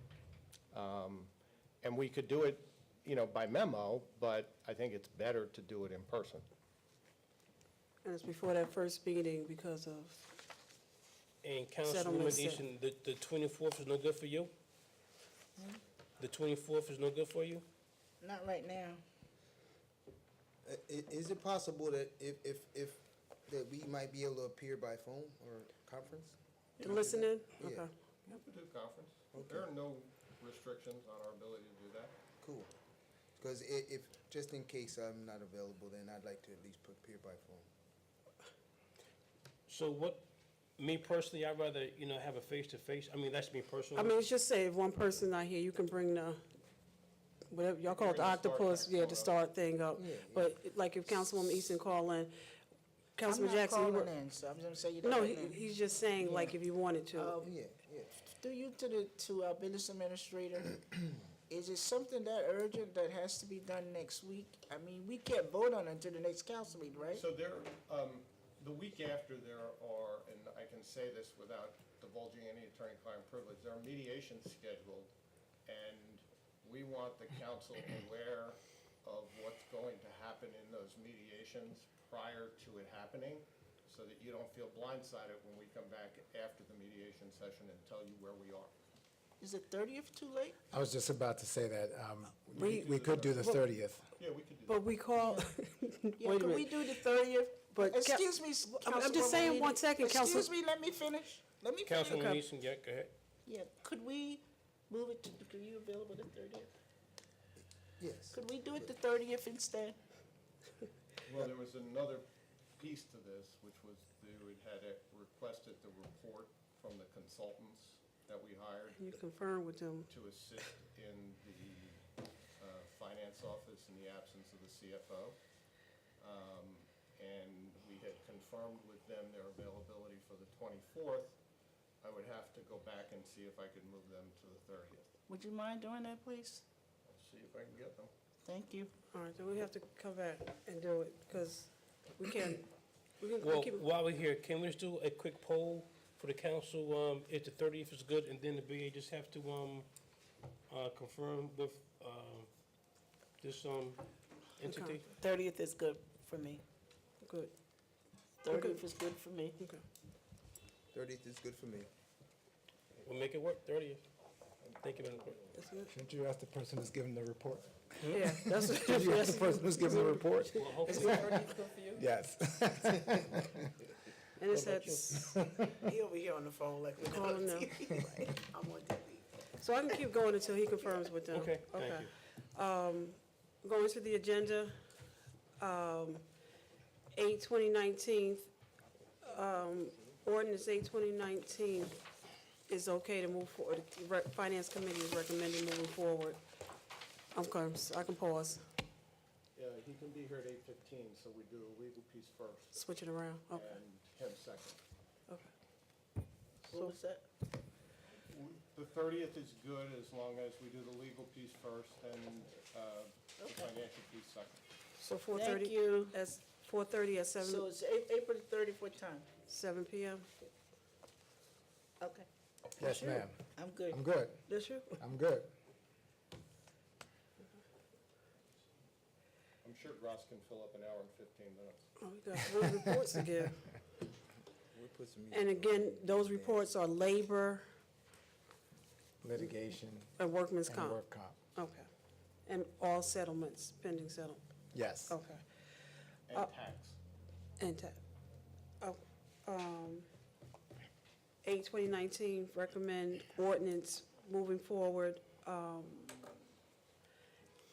And we could do it, by memo, but I think it's better to do it in person. And it's before that first meeting because of, And Settlement Councilwoman set. Easton, the 24th is no good for you? The 24th is no good for you? Not right now. Is it possible that that we might be able to appear by phone or conference? to listen in? Yeah. Okay. We could do conference. There are no restrictions on our ability to do that. Cool. Because if, just in case I'm not available, then I'd like to at least appear by phone. So me personally, I'd rather, have a face-to-face. I mean, that's me personally. I mean, it's just say if one person's not here, you can bring whatever, y'all call it the Bring the start octopus, tax yeah, on to up. start thing up. But like if Councilwoman Easton call in, Councilman Jackson, you I'm were. not calling in, so I'm gonna say you don't. No, he's just saying, like, if you wanted to. Yeah, yeah. Through you to our business administrator, is it something that urgent that has to be done next week? I mean, we can't vote on it until the next council meeting, right? So there, the week after, there are, and I can say this without divulging any attorney-client privilege, there are mediations scheduled, and we want the council aware of what's going to happen in those mediations prior to it happening, so that you don't feel blindsided when we come back after the mediation session and tell you where we are. Is it 30th too late? I was just about to say that, We- we could do the 30th. Yeah, we could do that. But we call, Yeah, wait a could we minute. do the 30th? But Excuse me, I'm just saying, Councilwoman one Lee. second, Council- Excuse me, let me finish. Let me finish. Councilwoman Easton, yeah, go ahead. Yeah, could we move it to, are you available the 30th? Yes. Could we do it the 30th instead? Well, there was another piece to this, which was they had requested the report from the consultants that we hired You confirm with them. to assist in the finance office in the absence of the CFO. And we had confirmed with them their availability for the 24th. I would have to go back and see if I could move them to the 30th. Would you mind doing that, please? I'll see if I can get them. Thank you. All right, then we have to come back and do it, because we can't, we can Well, keep, while we're here, can we just do a quick poll for the council, if the 30th is good, and then the BA just have to, confirm with, this, entity? 30th is good for me. good, 30th is good for me. okay. 30th is good for me. We'll make it work, 30th. Thank you, Madam Clerk. That's good. Shouldn't you ask the person who's giving the report? Yeah, that's, Should you ask the person who's giving the report? Well, hopefully, Yes. and it's at, He over here on the phone like we're Calling them. I'm on TV. so I can keep going until he confirms with them. okay, thank you. Going to the agenda, 8/2019, ordinance 8/2019 is okay to move forward. The Finance Committee is recommending moving forward. I can pause, Yeah, he can be here at 8:15, so we do the legal piece first switch it around, okay. and him second. What was that? The 30th is good as long as we do the legal piece first and the financial piece second. So 4:30. Thank you. That's 4:30 at So 7, it's April the 30th, what time? 7 PM? Okay, Yes, ma'am. I'm good. I'm good. That's you? I'm good. I'm sure Ross can fill up an hour and 15 minutes. Oh, we got 3 reports to give. We'll put some music. And again, those reports are labor Litigation and workman's and comp. work comp. Okay. And all settlements, pending settlement. Yes. Okay. And tax. And tap. Oh, 8/2019, recommend ordinance moving forward.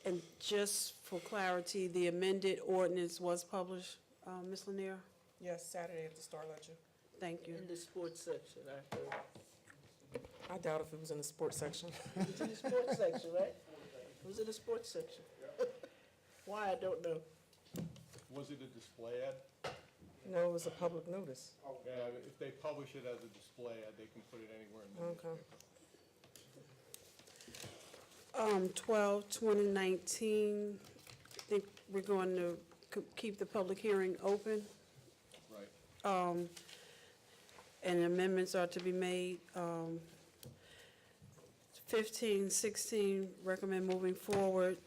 And just for clarity, the amended ordinance was published, Ms. Lanier? Yes, Saturday at the Star Ledger. Thank you. In the sports section, I heard. I doubt if it was in the sports section. It was in the sports section, right? It was in the sports section. Why, I don't know. Was it a display ad? No, it was a public notice. Yeah, if they publish it as a display ad, they can put it anywhere in the Okay. newspaper. 12/2019, I think we're going to keep the public hearing open, Right. and amendments are to be made. 15, 16, recommend moving forward.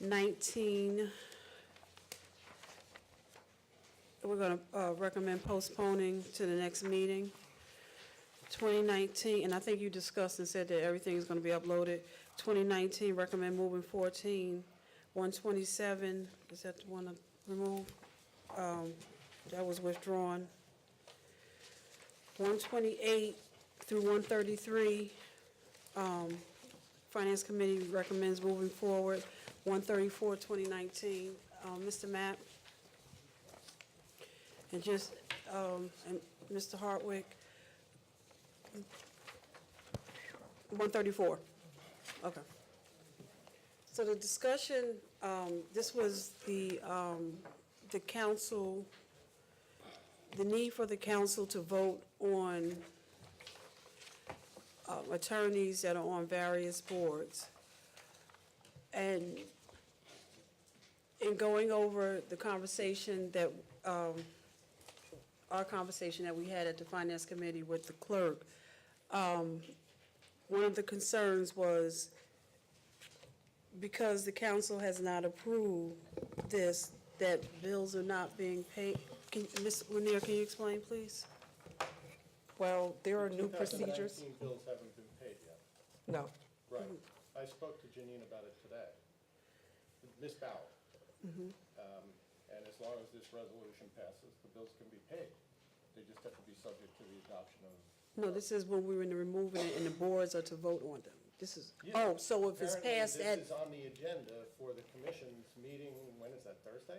19, we're going to recommend postponing to the next meeting. 2019, and I think you discussed and said that everything is going to be uploaded. 2019, recommend moving 14. 127, is that the one to remove? That was withdrawn. 128 through 133, Finance Committee recommends moving forward. 134, 2019, Mr. Mapp. And just, and Mr. Hartwick. 134, okay. So the discussion, this was the council, the need for the council to vote on attorneys that are on various boards. And in going over the conversation that, our conversation that we had at the Finance Committee with the clerk, one of the concerns was because the council has not approved this, that bills are not being paid. Ms. Lanier, can you explain, please? Well, there are new procedures. 2019 bills haven't been paid yet. No. Right. I spoke to Janine about it today. Ms. Bauer. And as long as this resolution passes, the bills can be paid. They just have to be subject to the adoption of. No, this is when we were removing it and the boards are to vote on them. This is, Yeah. oh, so if it's passed Apparently, at, this is on the agenda for the commission's meeting, when is that, Thursday?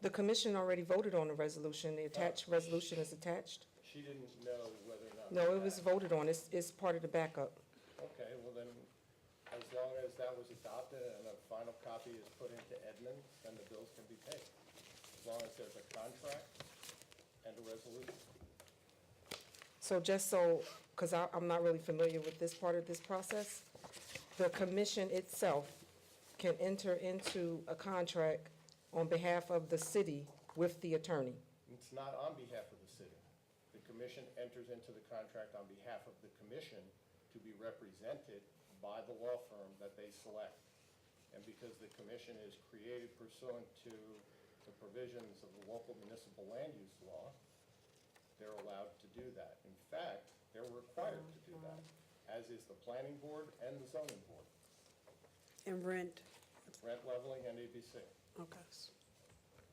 The commission already voted on the resolution. The attached resolution is attached. She didn't know whether or not. No, it was voted on. It's part of the backup. Okay, well then, as long as that was adopted and a final copy is put into Edmunds, then the bills can be paid. As long as there's a contract and a resolution. So just so, because I'm not really familiar with this part of this process, the commission itself can enter into a contract on behalf of the city with the attorney. It's not on behalf of the city. The commission enters into the contract on behalf of the commission to be represented by the law firm that they select. And because the commission is created pursuant to the provisions of the local municipal land use law, they're allowed to do that. In fact, they're required to do that, as is the planning board and the zoning board, and rent, rent leveling and ABC. okay.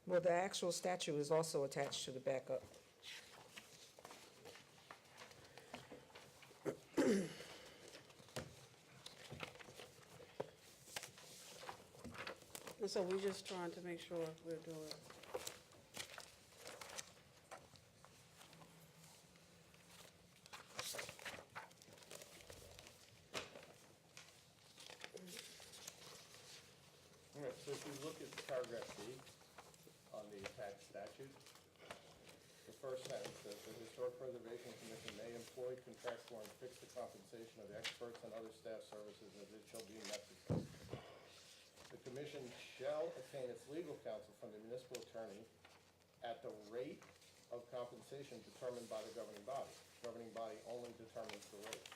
Well, the actual statute is also attached to the backup. And so we're just trying to make sure we're doing. All right, so if you look at paragraph B on the attached statute, the first sentence says, "The Historic Preservation Commission may employ, contract for, and fix the compensation of experts and other staff services as it shall be necessary. The commission shall obtain its legal counsel from the municipal attorney at the rate of compensation determined by the governing body. Governing body only determines the rate.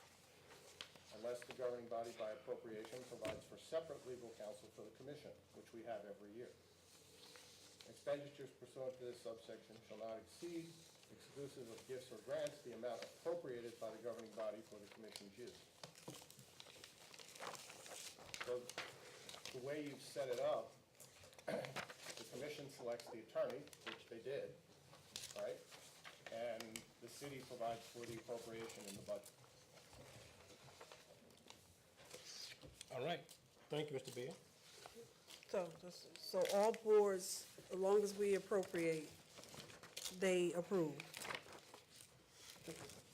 Unless the governing body by appropriation provides for separate legal counsel for the commission, which we have every year. Expenditures pursuant to this subsection shall not exceed, exclusive of gifts or grants, the amount appropriated by the governing body for the commission's use." So the way you've set it up, the commission selects the attorney, which they did, right? And the city provides for the appropriation in the budget. All right. Thank you, Mr. Beal. So all boards, as long as we appropriate, they approve.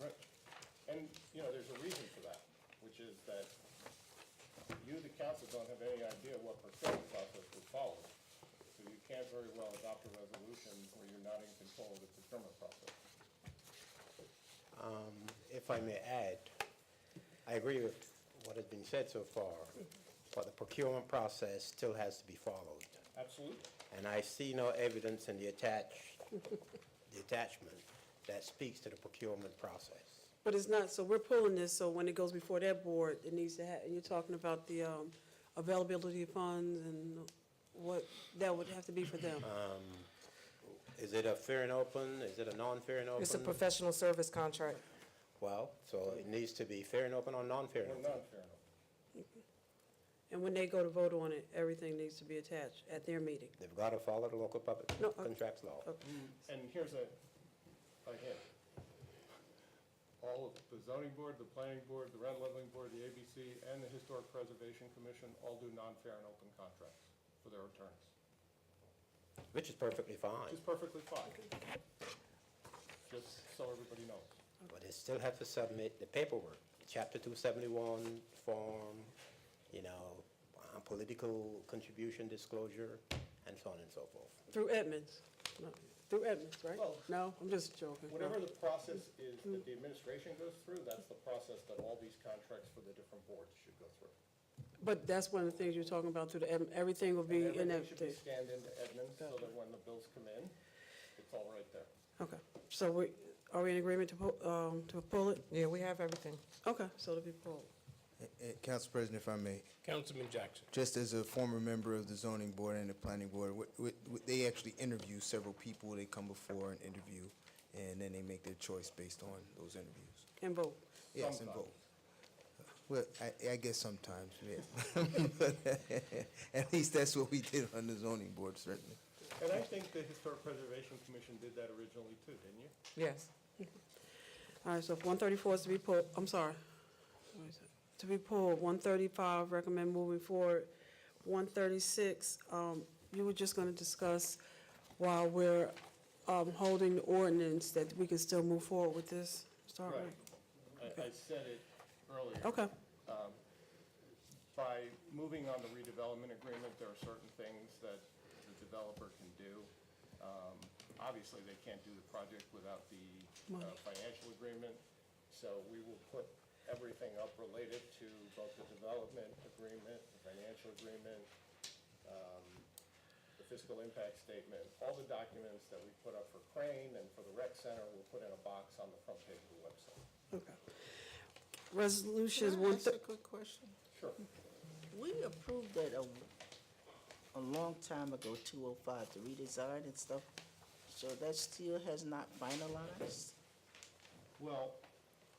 Right. And, you know, there's a reason for that, which is that you, the council, don't have any idea what procurement process was followed. So you can't very well adopt a resolution where you're not in control of the procurement process. If I may add, I agree with what has been said so far, but the procurement process still has to be followed. Absolutely. And I see no evidence in the attachment that speaks to the procurement process. But it's not, so we're pulling this, so when it goes before that board, it needs to have, and you're talking about the availability of funds and what that would have to be for them. Is it a fair and open? Is it a non-fair and open? It's a professional service contract. Well, so it needs to be fair and open or non-fair and Or open. non-fair enough. And when they go to vote on it, everything needs to be attached at their meeting. They've got to follow the local public No, contracts law. And here's a hint. All of the zoning board, the planning board, the rent leveling board, the ABC, and the Historic Preservation Commission all do non-fair and open contracts for their attorneys, Which is perfectly fine, which is perfectly fine. Just so everybody knows. but they still have to submit the paperwork, Chapter 271 form, you know, political contribution disclosure, and so on and so forth. Through Edmonds? No, through Edmonds, right? Well- No, I'm just joking. No. Whatever the process is that the administration goes through, that's the process that all these contracts for the different boards should go through. But that's one of the things you're talking about through the, everything will be in Everything should be that. scanned into Edmunds so that when the bills come in, it's all right there. Okay, so are we in agreement to pull it? Yeah, we have everything. Okay, so it'll be pulled. Council President, if I may, Councilman Jackson. just as a former member of the zoning board and the planning board, they actually interview several people. They come before and interview, and then they make their choice based on those interviews. And vote. Yes, and vote. Well, I guess sometimes, yeah. But at least that's what we did on the zoning board, certainly. And I think the Historic Preservation Commission did that originally too, didn't you? Yes. All right, so if 134 is to be pulled, I'm sorry. What is it? To be pulled, 135, recommend moving forward. 136, you were just going to discuss while we're holding the ordinance that we can still move forward with this. Start with. I said it earlier. Okay, By moving on the redevelopment agreement, there are certain things that the developer can do. Obviously, they can't do the project without the financial agreement, so we will put everything up related to both the development agreement, the financial agreement, the fiscal impact statement, all the documents that we put up for Crane and for the rec center, we'll put in a box on the front page of the website. okay. Resolutions Can I ask a quick question? Sure. We approved that a long time ago, 205, the redesign and stuff, so that still has not finalized? Well,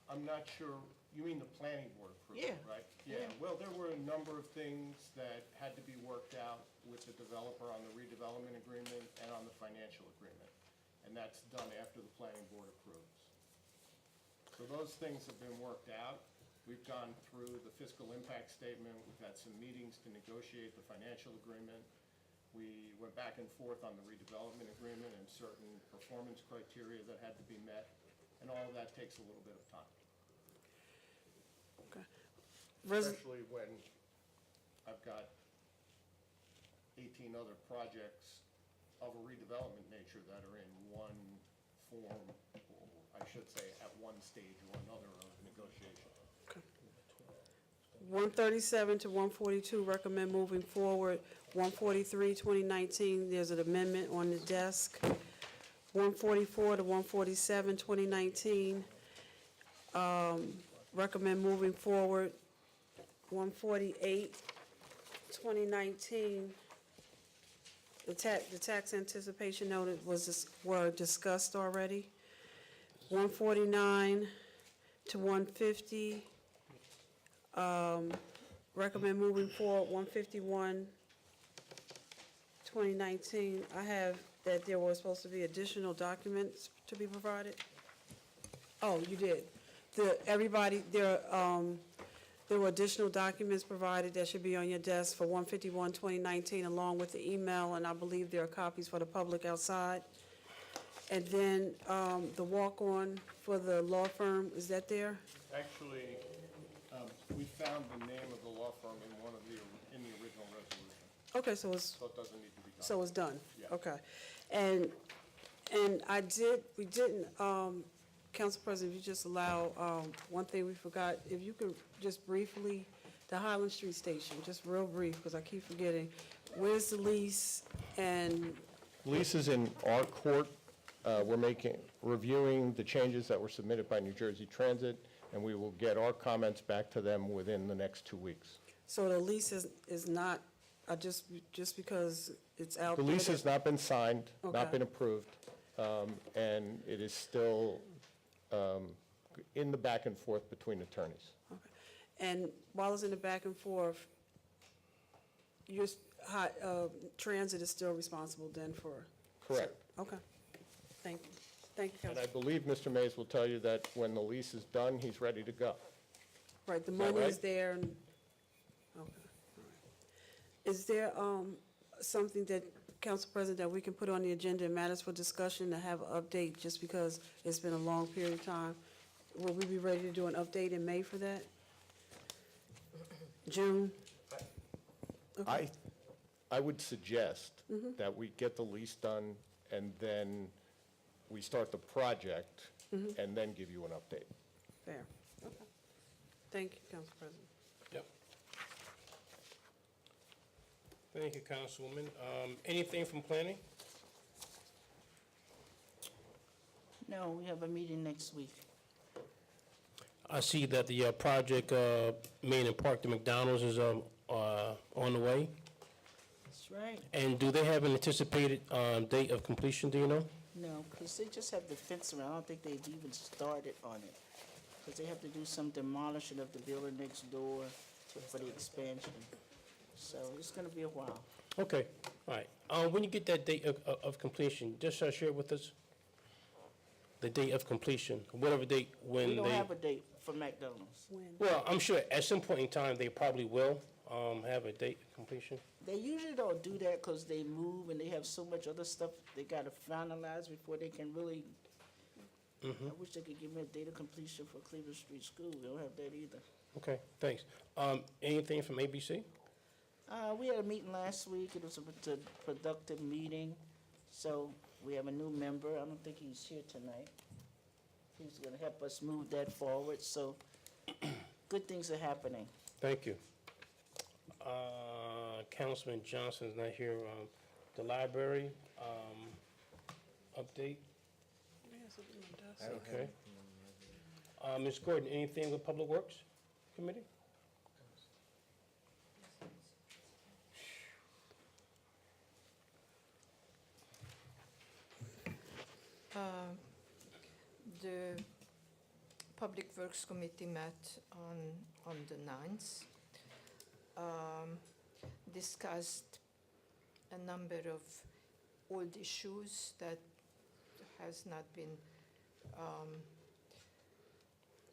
I'm not sure, you mean the planning board approved, Yeah. right? Yeah. Well, there were a number of things that had to be worked out with the developer on the redevelopment agreement and on the financial agreement. And that's done after the planning board approves. So those things have been worked out. We've gone through the fiscal impact statement. We've had some meetings to negotiate the financial agreement. We went back and forth on the redevelopment agreement and certain performance criteria that had to be met. And all of that takes a little bit of time, Okay. especially when I've got 18 other projects of a redevelopment nature that are in one form, or I should say, at one stage or another of negotiation. 137 to 142, recommend moving forward. 143, 2019, there's an amendment on the desk. 144 to 147, 2019, recommend moving forward. 148, 2019, the tax anticipation notice were discussed already. 149 to 150, recommend moving forward. 151, 2019, I have that there was supposed to be additional documents to be provided. Oh, you did. There were additional documents provided that should be on your desk for 151, 2019, along with the email, and I believe there are copies for the public outside. And then the walk-on for the law firm, is that there? Actually, we found the name of the law firm in the original resolution, Okay, so it's so it doesn't need to be done. So it's done? Yeah. Okay. And we didn't, Council President, if you just allow, one thing we forgot, if you could just briefly, the Highland Street Station, just real brief, because I keep forgetting, where's the lease and, Lease is in our court. We're reviewing the changes that were submitted by New Jersey Transit, and we will get our comments back to them within the next 2 weeks. so the lease is not, just because it's out The there? lease has not been signed, Okay. not been approved, and it is still in the back and forth between attorneys. Okay. And while it's in the back and forth, Transit is still responsible then for? Correct. Okay. Thank you. Thank you, And I Council. believe Mr. Mays will tell you that when the lease is done, he's ready to go. Right, the Is that money is right? there and, okay, all right. Is there, something that, Council President, that we can put on the agenda and matters for discussion to have an update, just because it's been a long period of time? Will we be ready to do an update in May for that? June? I would suggest that we get the lease done, and then we start the project, and then give you an update. Fair. Okay. Thank you, Council President. Yep. Thank you, Councilwoman. Anything from planning? No, we have a meeting next week. I see that the project, Main and Park to McDonald's is on the way. That's right. And do they have an anticipated date of completion, do you know? No, because they just have the fence around. I don't think they've even started on it. Because they have to do some demolishing of the building next door for the expansion. So it's going to be a while. Okay, all right. When you get that date of completion, just share it with us? The date of completion, whatever date when We they... don't have a date for McDonald's. When? Well, I'm sure at some point in time, they probably will have a date of completion. They usually don't do that because they move and they have so much other stuff they got to finalize before they can really. I wish they could give me a date of completion for Cleveland Street School. They don't have that either. Okay, thanks. Anything from ABC? We had a meeting last week. It was a productive meeting. So we have a new member. I don't think he's here tonight. He's going to help us move that forward. So good things are happening. Thank you. Councilman Johnson's not here. The library, update? Okay. Ms. Gordon, anything with Public Works Committee? The Public Works Committee met on the 9th, discussed a number of old issues that has not been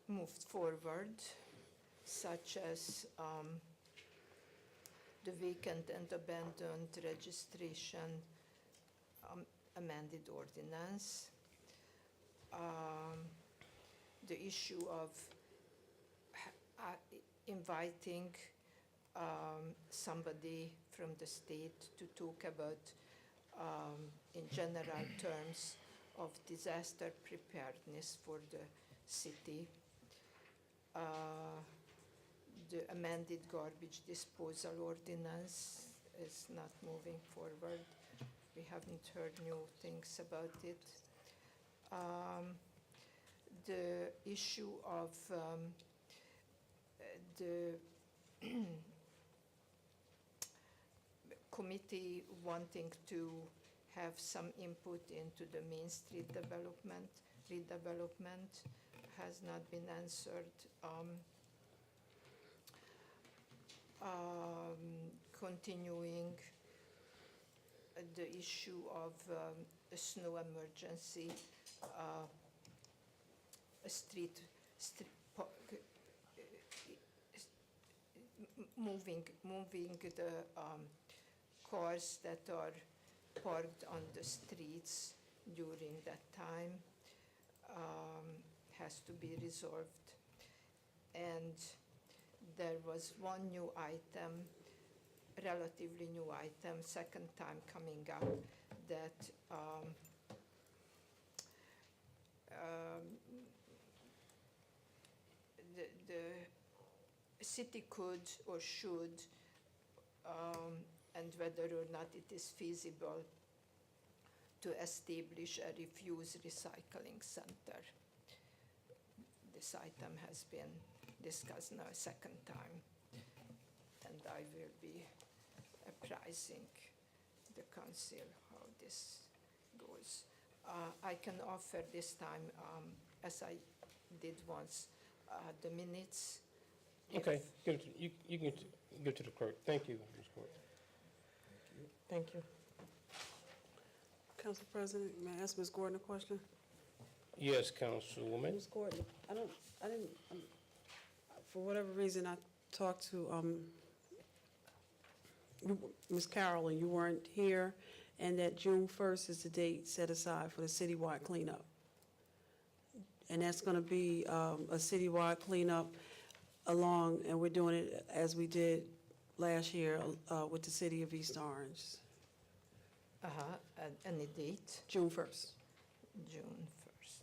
moved forward, such as the vacant and abandoned registration amended ordinance, the issue of inviting somebody from the state to talk about, in general terms, of disaster preparedness for the city. The amended garbage disposal ordinance is not moving forward. We haven't heard new things about it. The issue of the committee wanting to have some input into the Main Street redevelopment has not been answered. Continuing the issue of a snow emergency, moving the cars that are parked on the streets during that time has to be resolved. And there was one new item, relatively new item, second time coming up, that the city could or should, and whether or not it is feasible, to establish a refuse recycling center. This item has been discussed now a second time, and I will be apprising the council how this goes. I can offer this time, as I did once, the minutes. Okay, you can give it to the clerk. Thank you, Ms. Gordon. Thank you. Council President, may I ask Ms. Gordon a question? Yes, Councilwoman. Ms. Gordon, I didn't, for whatever reason, I talked to Ms. Carroll, and you weren't here, and that June 1st is the date set aside for the citywide cleanup. And that's going to be a citywide cleanup along, and we're doing it as we did last year with the city of East Orange, And any date? June 1st. June 1st.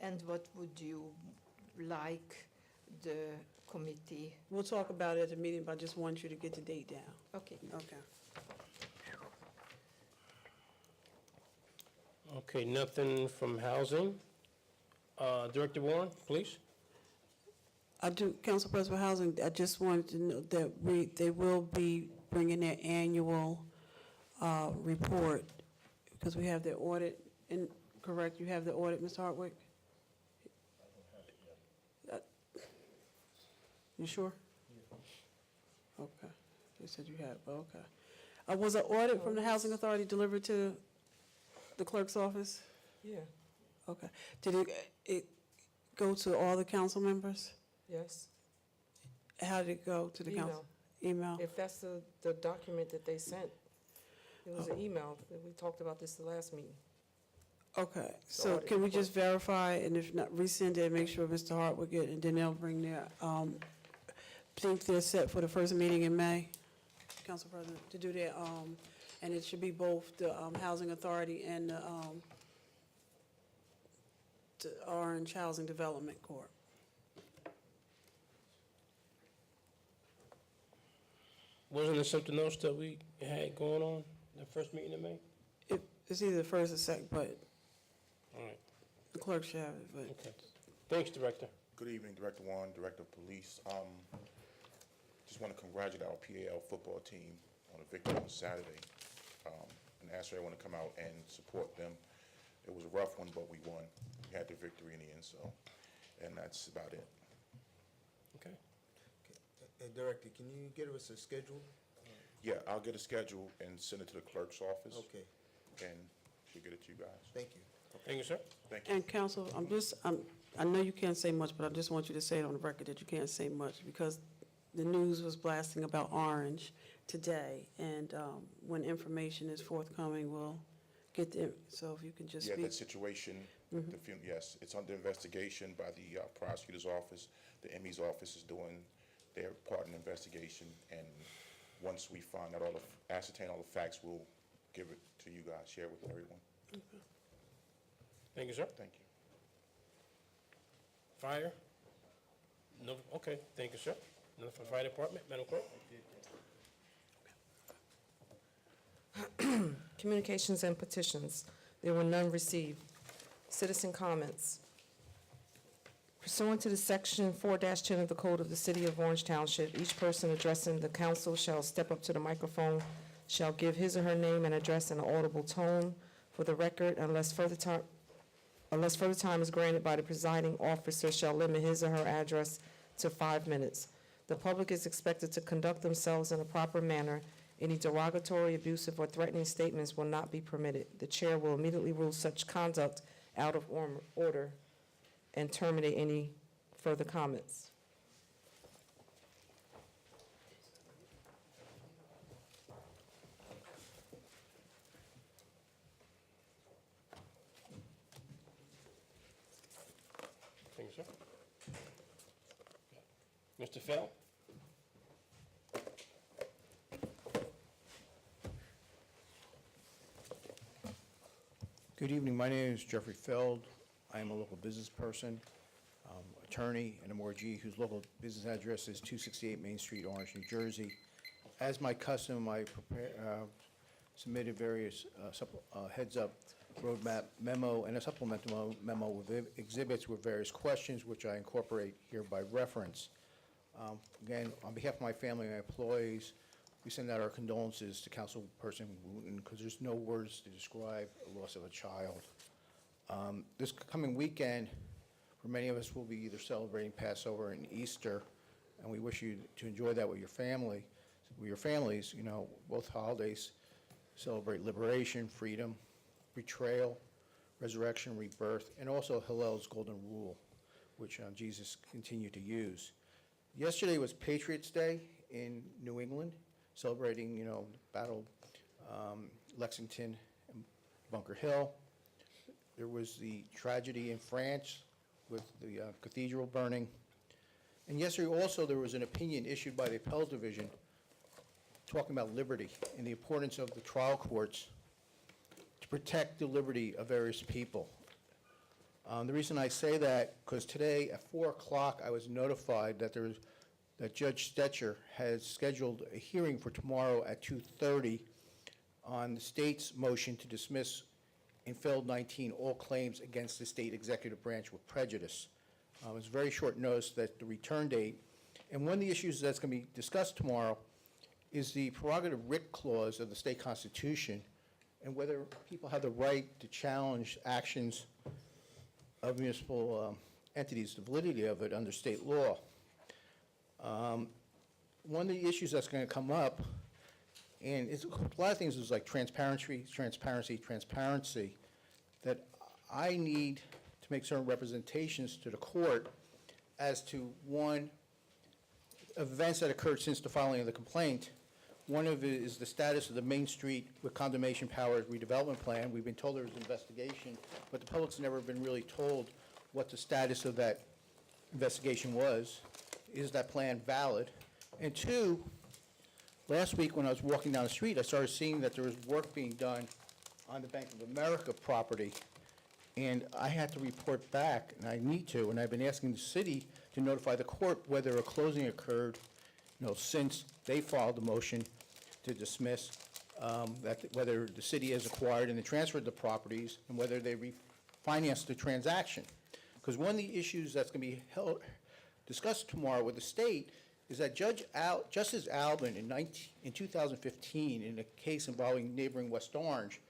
And what would you like the committee? We'll talk about it at the meeting, but I just want you to get the date down. Okay. Okay. Okay, nothing from housing. Director Warren, please. I do, Council President for Housing, I just wanted to know that they will be bringing their annual report, because we have their audit, correct, you have the audit, Mr. Hartwick? You sure? Okay, they said you had, okay. Was an audit from the Housing Authority delivered to the clerk's office? Yeah, Okay. Did it go to all the council members? yes, How did it go to the council? Email? if that's the document that they sent. It was an email, we talked about this the last meeting. Okay, so audit can we report. just verify, and if not, resend it, make sure Mr. Hart will get, and then they'll bring their, think they're set for the first meeting in May, Council President, to do their, and it should be both the, Housing Authority and the Orange Housing Development Corp. Wasn't there something else that we had going on the first meeting in May? It's either the first or second, but All right, the clerk should have it, but. okay. Thanks, Director. Good evening, Director Warren, Director of Police. Just want to congratulate our PAL football team on a victory on Saturday. And ask everyone to come out and support them. It was a rough one, but we won. We had the victory in the end, so, and that's about it. Okay. Director, can you get us a schedule? Yeah, I'll get a schedule and send it to the clerk's office. Okay, And she'll get it to you guys. thank you. Thank you, sir. Thank you. And counsel, I know you can't say much, but I just want you to say it on the record that you can't say much, because the news was blasting about Orange today, and when information is forthcoming, we'll get the, so if you can just Yeah, speak. that situation, yes, it's under investigation by the prosecutor's office. The ME's office is doing their part in the investigation, and once we find out ascertain all the facts, we'll give it to you guys, share it with everyone. Thank you, sir. Thank you. Fire? No, okay, thank you, sir. Nothing from Fire Department, Madam Clerk? Communications and petitions. There were none received. Citizen comments. Pursuant to the Section 4-10 of the Code of the City of Orange Township, each person addressing the council shall step up to the microphone, shall give his or her name and address in an audible tone for the record, unless further time is granted by the presiding officer, shall limit his or her address to 5 minutes. The public is expected to conduct themselves in a proper manner. Any derogatory, abusive, or threatening statements will not be permitted. The chair will immediately rule such conduct out of order and terminate any further comments. Thank you, sir. Mr. Fell? Good evening. My name is Jeffrey Feld. I am a local business person, attorney, and a mortgagee whose local business address is 268 Main Street, Orange, New Jersey. As my custom, I submitted various heads-up roadmap memo and a supplemental memo with exhibits with various questions, which I incorporate here by reference. Again, on behalf of my family and my employees, we send out our condolences to Councilperson Wooten, because there's no words to describe the loss of a child. This coming weekend, for many of us, will be either celebrating Passover and Easter, and we wish you to enjoy that with your family, with your families. You know, both holidays celebrate liberation, freedom, betrayal, resurrection, rebirth, and also Hillel's golden rule, which Jesus continued to use. Yesterday was Patriots' Day in New England, celebrating, you know, Battle, Lexington and Bunker Hill. There was the tragedy in France with the cathedral burning. And yesterday also, there was an opinion issued by the Appellate Division talking about liberty and the importance of the trial courts to protect the liberty of various people. The reason I say that, because today at 4 o'clock, I was notified that that Judge Stetcher has scheduled a hearing for tomorrow at 2:30 on the state's motion to dismiss in Feld 19 all claims against the state executive branch with prejudice. It's very short notice that the return date, and one of the issues that's going to be discussed tomorrow is the prerogative writ clause of the state constitution and whether people have the right to challenge actions of municipal entities, the validity of it under state law. One of the issues that's going to come up, and it's, a lot of things is like transparency, that I need to make certain representations to the court as to, one, events that occurred since the filing of the complaint. One of it is the status of the Main Street with condemnation powers redevelopment plan. We've been told there was an investigation, but the public's never been really told what the status of that investigation was. Is that plan valid? And two, last week when I was walking down the street, I started seeing that there was work being done on the Bank of America property, and I had to report back, and I need to, and I've been asking the city to notify the court whether a closing occurred, since they filed the motion to dismiss, whether the city has acquired and transferred the properties, and whether they refinanced the transaction. Because one of the issues that's going to be discussed tomorrow with the state is that Justice Albin in 2015, in a case involving neighboring West Orange,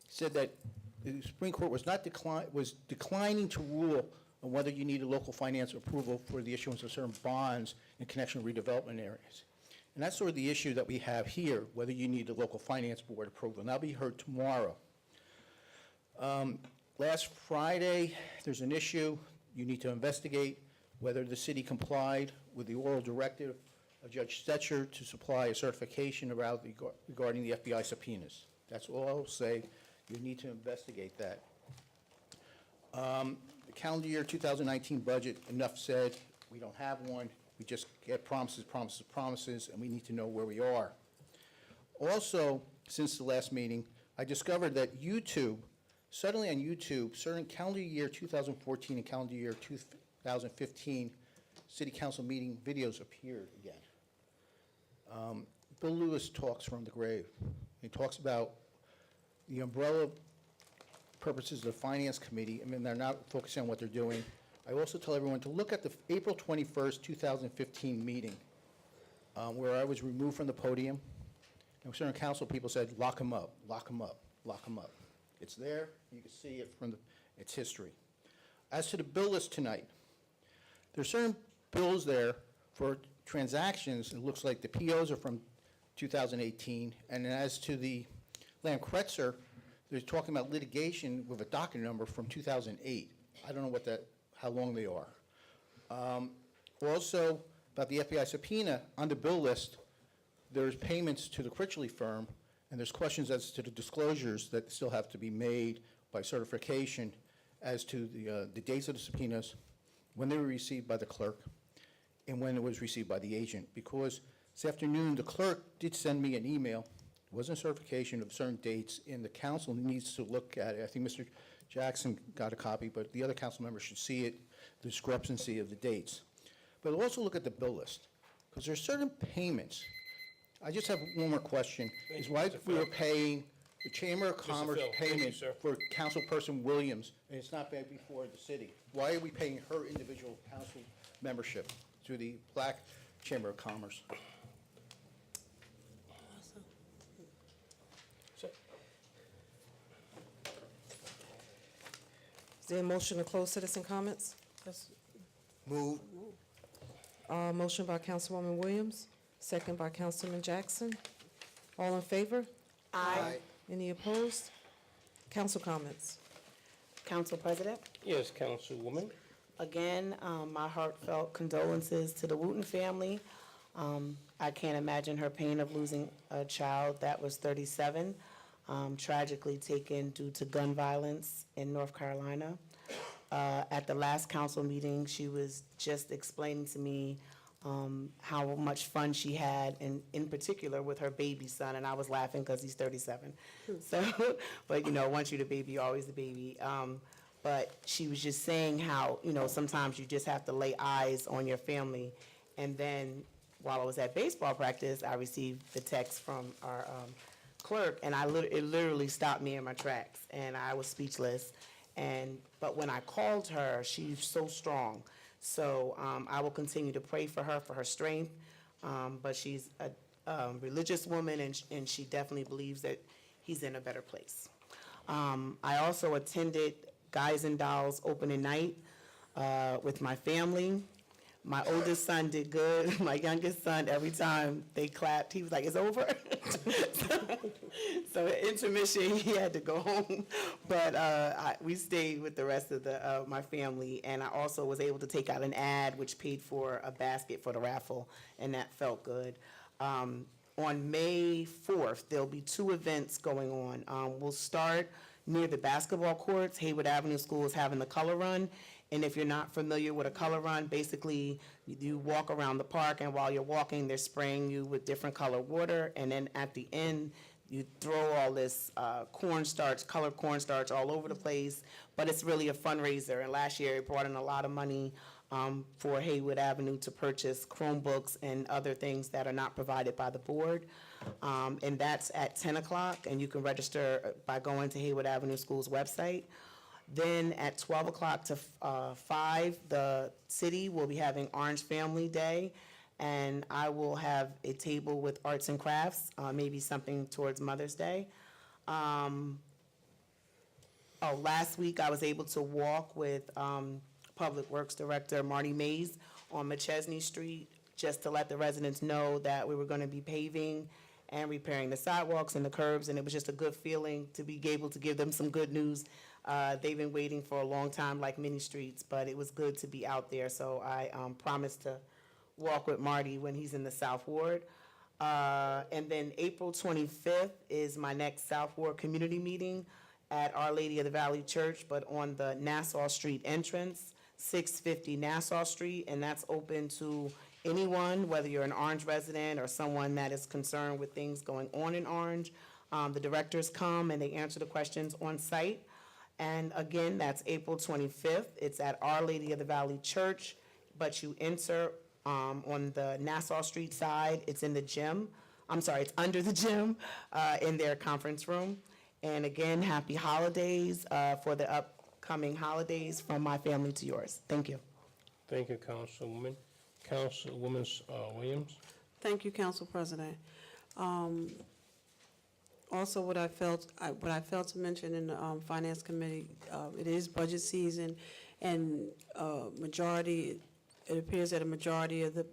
said that the Supreme Court was declining to rule on whether you needed local finance approval for the issuance of certain bonds in connection with redevelopment areas. And that's sort of the issue that we have here, whether you need the local finance board approval. And that'll be heard tomorrow. Last Friday, there's an issue. You need to investigate whether the city complied with the oral directive of Judge Stetcher to supply a certification regarding the FBI subpoenas. That's all I'll say. You need to investigate that. The calendar year 2019 budget, enough said. We don't have one. We just get promises, and we need to know where we are. Also, since the last meeting, I discovered that YouTube, suddenly on YouTube, certain calendar year 2014 and calendar year 2015 city council meeting videos appeared again. Bill Lewis talks from the grave. He talks about the umbrella purposes of the Finance Committee. I mean, they're not focusing on what they're doing. I also tell everyone to look at the April 21st, 2015 meeting where I was removed from the podium. And certain council people said, lock him up, lock him up, lock him up. It's there. You can see it from its history. As to the bill list tonight, there's certain bills there for transactions. It looks like the POs are from 2018. And as to the Lamb Kretzer, they're talking about litigation with a docket number from 2008. I don't know how long they are. Also, about the FBI subpoena, on the bill list, there's payments to the Critchley firm, and there's questions as to the disclosures that still have to be made by certification as to the dates of the subpoenas, when they were received by the clerk, and when it was received by the agent. Because this afternoon, the clerk did send me an email. It wasn't a certification of certain dates, and the council needs to look at it. I think Mr. Jackson got a copy, but the other council members should see it, the discrepancy of the dates. But also look at the bill list, because there's certain payments. I just have one more question, is why we were paying the Chamber of Commerce Phil, thank you, payment sir. for Councilperson Williams, and it's not paid before the city? Why are we paying her individual council membership through the Black Chamber of Commerce? Is there a motion to close citizen comments? Move. Motion by Councilwoman Williams, second by Councilman Jackson. All in favor? Aye. Any opposed? Council comments. Council President, Yes, Councilwoman. again, my heartfelt condolences to the Wooten family. I can't imagine her pain of losing a child that was 37, tragically taken due to gun violence in North Carolina. At the last council meeting, she was just explaining to me how much fun she had, and in particular with her baby son, and I was laughing because he's 37. So, but once you're the baby, you're always the baby. But she was just saying how, sometimes you just have to lay eyes on your family. And then while I was at baseball practice, I received the text from our clerk, and it literally stopped me in my tracks, and I was speechless. But when I called her, she's so strong. So I will continue to pray for her strength. But she's a religious woman, and she definitely believes that he's in a better place. I also attended Guys and Dolls opening night with my family. My oldest son did good. My youngest son, every time they clapped, he was like, "It's over." So at intermission, he had to go home. But we stayed with the rest of my family, and I also was able to take out an ad which paid for a basket for the raffle, and that felt good. On May 4th, there'll be 2 events going on. We'll start near the basketball courts. Haywood Avenue School is having the color run. And if you're not familiar with a color run, basically you walk around the park, and while you're walking, they're spraying you with different color water. And then at the end, you throw all this cornstarch, colored cornstarch all over the place. But it's really a fundraiser. And last year, it brought in a lot of money for Haywood Avenue to purchase Chromebooks and other things that are not provided by the board. And that's at 10 o'clock, and you can register by going to Haywood Avenue School's website. Then at 12 o'clock to 5, the city will be having Orange Family Day, and I will have a table with arts and crafts, maybe something towards Mother's Day. Last week I was able to walk with Public Works Director Marty Mays on McChesney Street, just to let the residents know that we were going to be paving and repairing the sidewalks and the curbs, and it was just a good feeling to be able to give them some good news. They've been waiting for a long time, like many streets, but it was good to be out there. So I promised to walk with Marty when he's in the South Ward. And then April 25th is my next South Ward community meeting at Our Lady of the Valley Church, but on the Nassau Street entrance, 650 Nassau Street, and that's open to anyone, whether you're an Orange resident or someone that is concerned with things going on in Orange. The directors come and they answer the questions on site. And again, that's April 25th. It's at Our Lady of the Valley Church, but you enter on the Nassau Street side. It's in the gym. It's under the gym in their conference room. And again, happy holidays for the upcoming holidays from my family to yours. Thank you. Thank you, Councilwoman. Councilwoman Williams. Thank you, Council President. Also, what I failed to mention in the Finance Committee, it is budget season, and it appears that a majority of the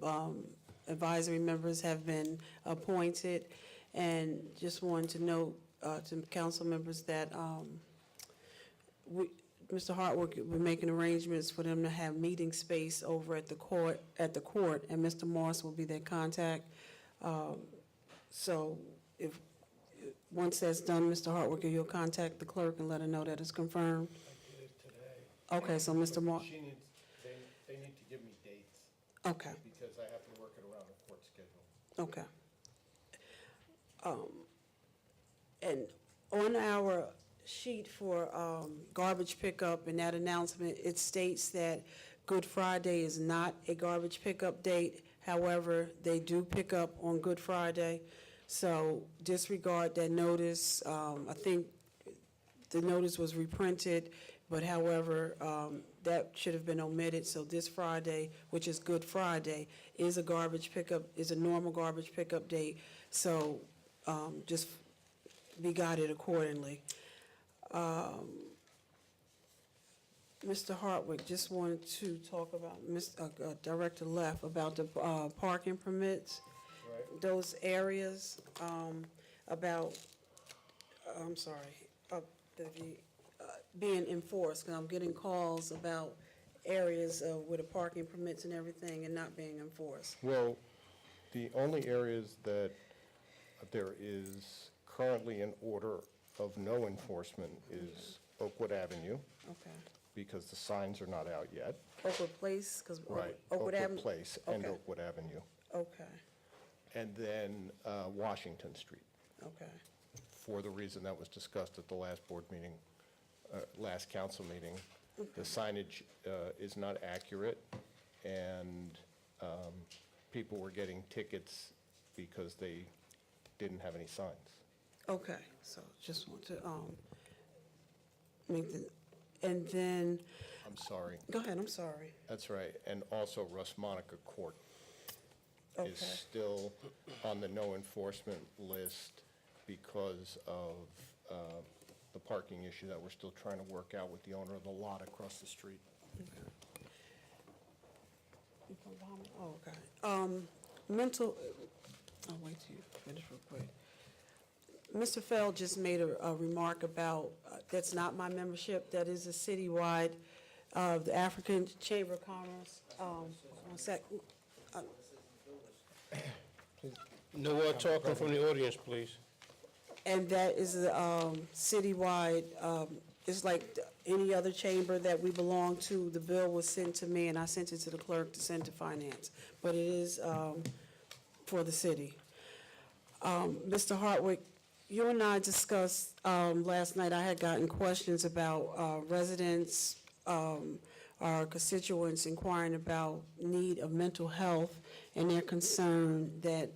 advisory members have been appointed, and just wanted to note to council members that Mr. Hartwick, we're making arrangements for them to have meeting space over at the court, and Mr. Moss will be their contact. So if once that's done, Mr. Hartwick, you'll contact the clerk and let her know that it's confirmed. I did it today. Okay, so Mr. Moss. They need to give me dates. Okay. Because I have to work it around the court schedule. Okay. And on our sheet for garbage pickup and that announcement, it states that Good Friday is not a garbage pickup date. However, they do pick up on Good Friday. So disregard that notice. I think the notice was reprinted, but however, that should have been omitted. So this Friday, which is Good Friday, is a normal garbage pickup date. So just be guided accordingly. Mr. Hartwick, just wanted to talk about, Director Leff, about the parking permits. Right. Those areas, being enforced, 'cause I'm getting calls about areas with the parking permits and everything and not being enforced. Well, the only areas that there is currently an order of no enforcement is Oakwood Avenue, Okay, because the signs are not out yet. Oakwood Place, because Right, Oakwood Avenue? Place and Okay. Oakwood Avenue. Okay, And then Washington Street, okay, for the reason that was discussed at the last board meeting, last council meeting. The signage is not accurate, and people were getting tickets because they didn't have any signs. okay. So just want to, make the, and then, I'm sorry. go ahead, I'm sorry. That's right, and also Russ Monica Court is Okay. still on the no enforcement list because of the parking issue that we're still trying to work out with the owner of the lot across the street. Oh, okay. Mental, I'll wait till you finish real quick. Mr. Feld just made a remark about, that's not my membership, that is a citywide, the African Chamber of Commerce. One sec, No talking from the audience, please. and that is citywide, it's like any other chamber that we belong to. The bill was sent to me, and I sent it to the clerk to send to finance, but it is for the city. Mr. Hartwick, you and I discussed last night, I had gotten questions about residents, our constituents inquiring about need of mental health, and their concern that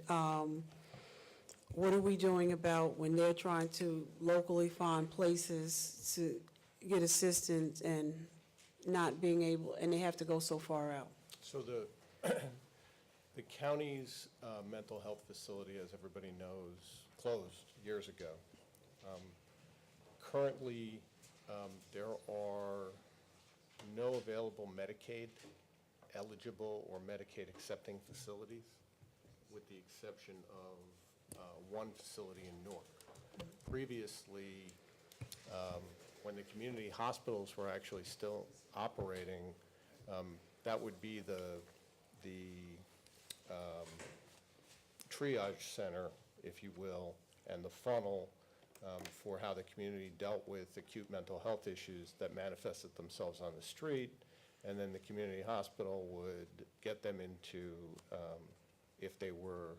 what are we doing about when they're trying to locally find places to get assistance and not being able, and they have to go so far out? So the county's mental health facility, as everybody knows, closed years ago. Currently, there are no available Medicaid eligible or Medicaid accepting facilities, with the exception of one facility in Newark. Previously, when the community hospitals were actually still operating, that would be the triage center, if you will, and the funnel for how the community dealt with acute mental health issues that manifested themselves on the street, and then the community hospital would get them into, if they were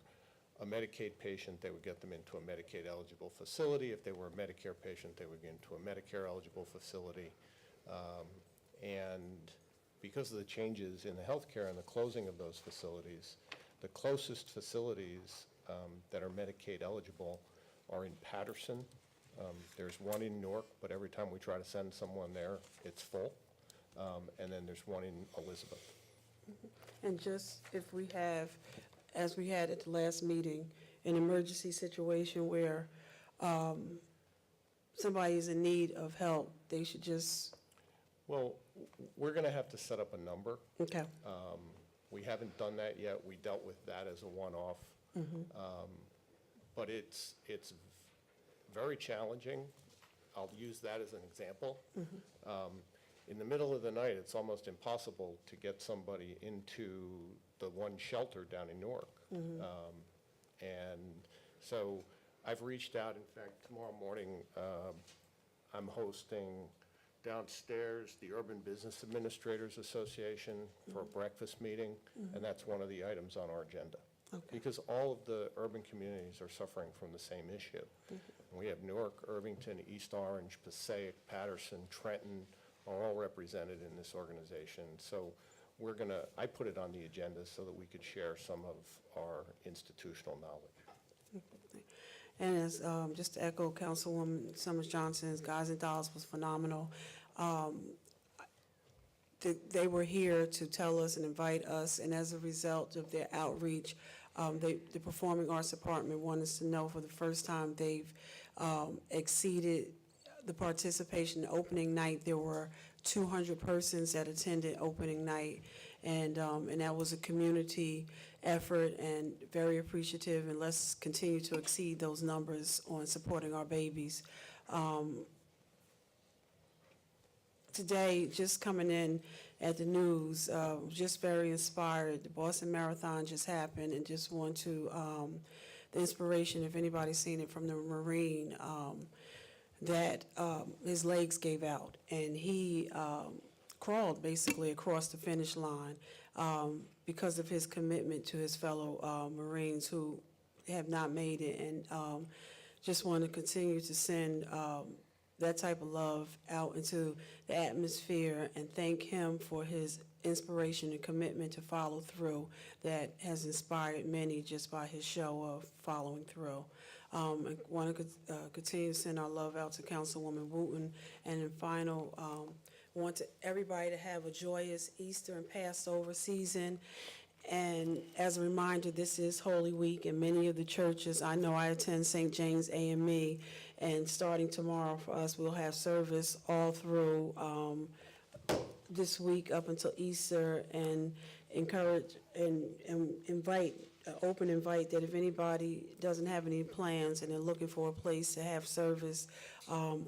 a Medicaid patient, they would get them into a Medicaid-eligible facility. If they were a Medicare patient, they would get into a Medicare-eligible facility. And because of the changes in the healthcare and the closing of those facilities, the closest facilities that are Medicaid-eligible are in Patterson. There's one in Newark, but every time we try to send someone there, it's full. And then there's one in Elizabeth. And just if we have, as we had at the last meeting, an emergency situation where somebody is in need of help, they should just, Well, we're going to have to set up a number. okay, We haven't done that yet. We dealt with that as a one-off. But it's very challenging. I'll use that as an example. In the middle of the night, it's almost impossible to get somebody into the one shelter down in Newark. And so I've reached out. In fact, tomorrow morning, I'm hosting downstairs the Urban Business Administrators Association for a breakfast meeting, and that's one of the items on our agenda. Okay. Because all of the urban communities are suffering from the same issue. We have Newark, Irvington, East Orange, Passaic, Patterson, Trenton are all represented in this organization. So we're gonna, I put it on the agenda so that we could share some of our institutional knowledge. and as, just to echo Councilwoman Summers Johnson's, Guys and Dolls was phenomenal. They were here to tell us and invite us, and as a result of their outreach, the Performing Arts Department wanted us to know for the first time they've exceeded the participation. Opening night, there were 200 persons that attended opening night, and that was a community effort and very appreciative, and let's continue to exceed those numbers on supporting our babies. Today, just coming in at the news, just very inspired. The Boston Marathon just happened, and just want to, the inspiration, if anybody's seen it, from the Marine, that his legs gave out, and he crawled basically across the finish line because of his commitment to his fellow Marines who have not made it. And just want to continue to send that type of love out into the atmosphere and thank him for his inspiration and commitment to follow through that has inspired many just by his show of following through. I want to continue to send our love out to Councilwoman Wooten. And in final, want everybody to have a joyous Easter and Passover season. And as a reminder, this is Holy Week, and many of the churches, I know I attend St. James AME, and starting tomorrow for us, we'll have service all through this week up until Easter, and encourage and invite, open invite that if anybody doesn't have any plans and they're looking for a place to have service,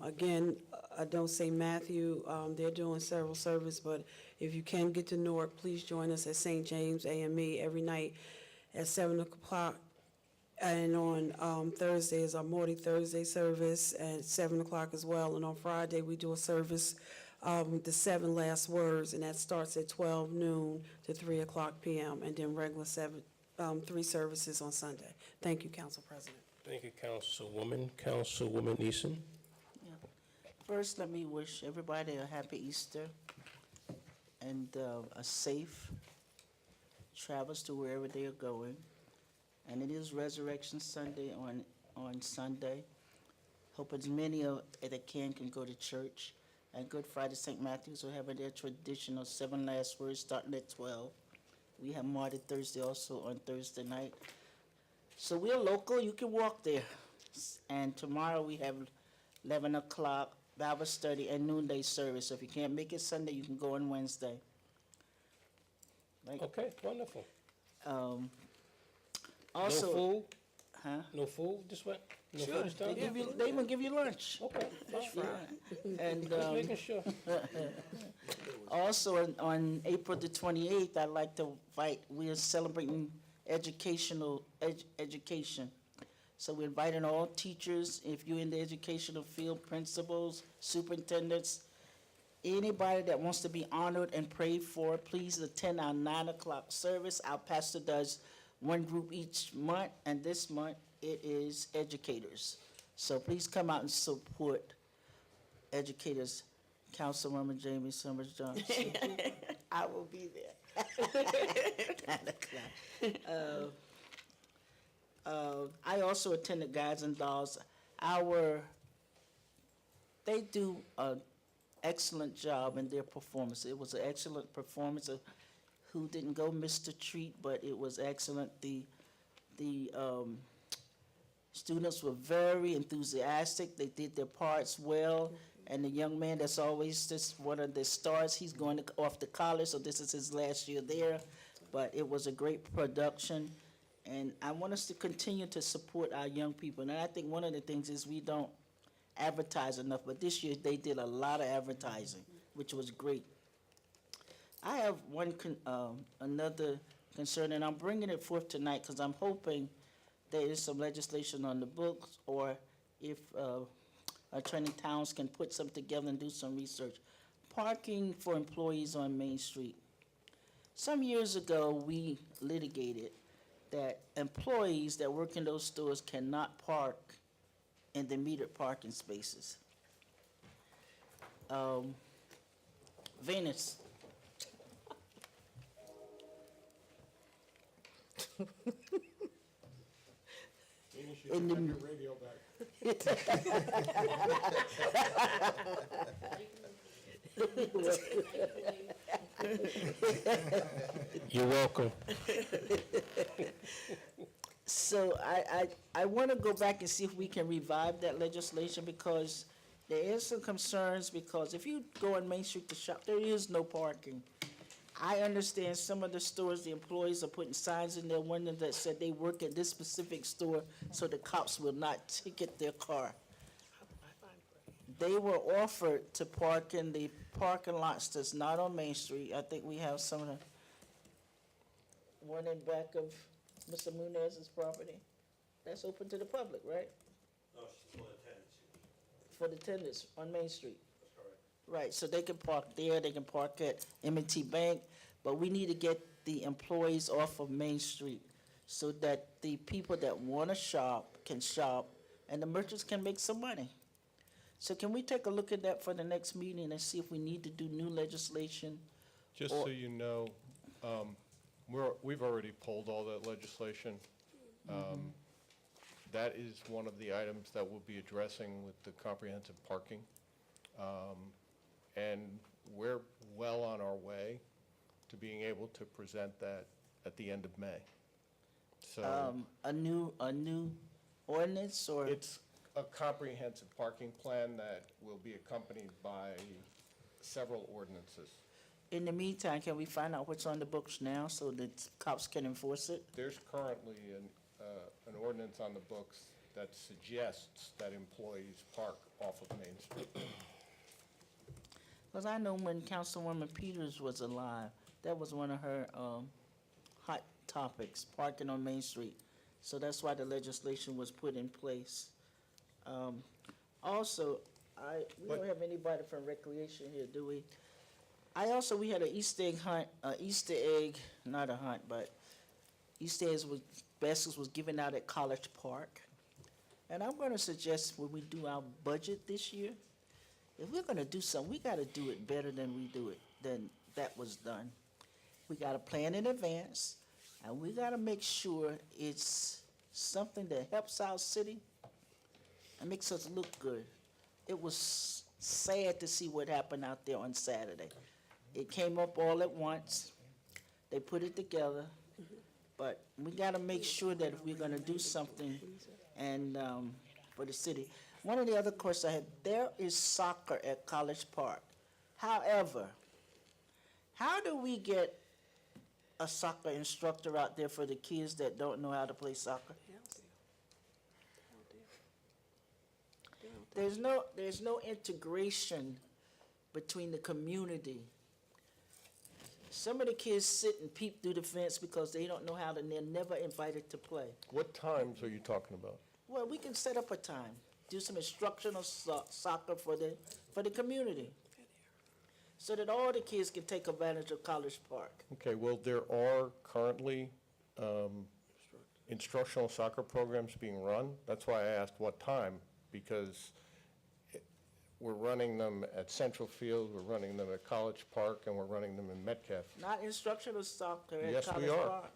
again, I don't say Matthew, they're doing several service, but if you can get to Newark, please join us at St. James AME every night at 7 o'clock. And on Thursday is our Morning Thursday service at 7 o'clock as well. And on Friday, we do a service, the 7 last words, and that starts at 12 noon to 3 o'clock p.m. And then regular 3 services on Sunday. Thank you, Council President. Thank you, Councilwoman. Councilwoman Eason. First, let me wish everybody a happy Easter and a safe travels to wherever they are going. And it is Resurrection Sunday on Sunday. Hope as many that can go to church. And Good Friday, St. Matthew's will have their traditional 7 last words starting at 12. We have Marty Thursday also on Thursday night. So we're local, you can walk there. And tomorrow we have 11 o'clock Bible study and noonday service. So if you can't make it Sunday, you can go on Wednesday. Okay, wonderful. Also, no food? Huh? No food this way? No Sure, food this time? they even give you lunch. Okay, that's fine. Yeah. And Just making sure. also on April the 28th, I'd like to invite, we are celebrating education. So we're inviting all teachers, if you're in the educational field, principals, superintendents, anybody that wants to be honored and prayed for, please attend our 9 o'clock service. Our pastor does one group each month, and this month it is educators. So please come out and support educators. Councilwoman Jamie Summers Johnson. I will be there. 9 o'clock. I also attended Guys and Dolls. They do an excellent job in their performance. It was an excellent performance. Who didn't go missed a treat, but it was excellent. The students were very enthusiastic. They did their parts well. And the young man that's always just one of the stars, he's going off to college, so this is his last year there. But it was a great production. And I want us to continue to support our young people. And I think one of the things is we don't advertise enough, but this year they did a lot of advertising, which was great. I have another concern, and I'm bringing it forth tonight because I'm hoping there is some legislation on the books, or if Attorney Towns can put something together and do some research. Parking for employees on Main Street. Some years ago, we litigated that employees that work in those stores cannot park in the metered parking spaces. Venus. In the Radio back. You're welcome. So I want to go back and see if we can revive that legislation, because there is some concerns, because if you go on Main Street to shop, there is no parking. I understand some of the stores, the employees are putting signs in their window that said they work at this specific store, so the cops will not ticket their car. They were offered to park in the parking lots that's not on Main Street. I think we have some of the, one in back of Mr. Munez's property. That's open to the public, right? No, she's for the tenants. For the tenants on Main Street. That's correct. Right, so they can park there, they can park at M&T Bank, but we need to get the employees off of Main Street so that the people that want to shop can shop and the merchants can make some money. So can we take a look at that for the next meeting and see if we need to do new legislation? Just so you know, we've already pulled all that legislation. That is one of the items that we'll be addressing with the comprehensive parking. And we're well on our way to being able to present that at the end of May. So A new ordinance or? it's a comprehensive parking plan that will be accompanied by several ordinances. In the meantime, can we find out what's on the books now so that cops can enforce it? There's currently an ordinance on the books that suggests that employees park off of Main Street. Because I know when Councilwoman Peters was alive, that was one of her hot topics, parking on Main Street. So that's why the legislation was put in place. Also, we don't have anybody from Recreation here, do we? We had an Easter egg hunt, not a hunt, but Easter eggs baskets was given out at College Park. And I'm gonna suggest when we do our budget this year, if we're gonna do something, we gotta do it better than that was done. We gotta plan in advance, and we gotta make sure it's something that helps our city and makes us look good. It was sad to see what happened out there on Saturday. It came up all at once. They put it together, but we gotta make sure that if we're gonna do something and, for the city. One of the other questions I had, there is soccer at College Park. However, how do we get a soccer instructor out there for the kids that don't know how to play soccer? There's no integration between the community. Some of the kids sit and peep through the fence because they don't know how to, and they're never invited to play. What times are you talking about? Well, we can set up a time, do some instructional soccer for the community, so that all the kids can take advantage of College Park. Okay, well, there are currently instructional soccer programs being run. That's why I asked what time, because we're running them at Central Field, we're running them at College Park, and we're running them in Metcalf. Not instructional soccer at Yes, we College are. Park.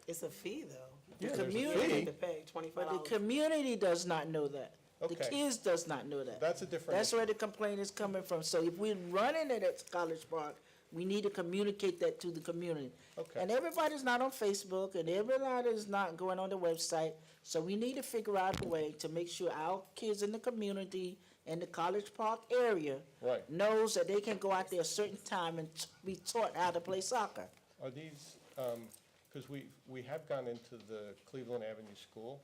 It's a fee, though. Yeah, there's a community- fee. To pay $25. But the community does not know that. The Okay. kids does not know that. That's a different That's issue. where the complaint is coming from. So if we're running it at College Park, we need to communicate that to the community. Okay. And everybody's not on Facebook, and everybody's not going on the website, so we need to figure out a way to make sure our kids in the community in the College Park area Right. knows that they can go out there a certain time and be taught how to play soccer. Are these, because we have gone into the Cleveland Avenue School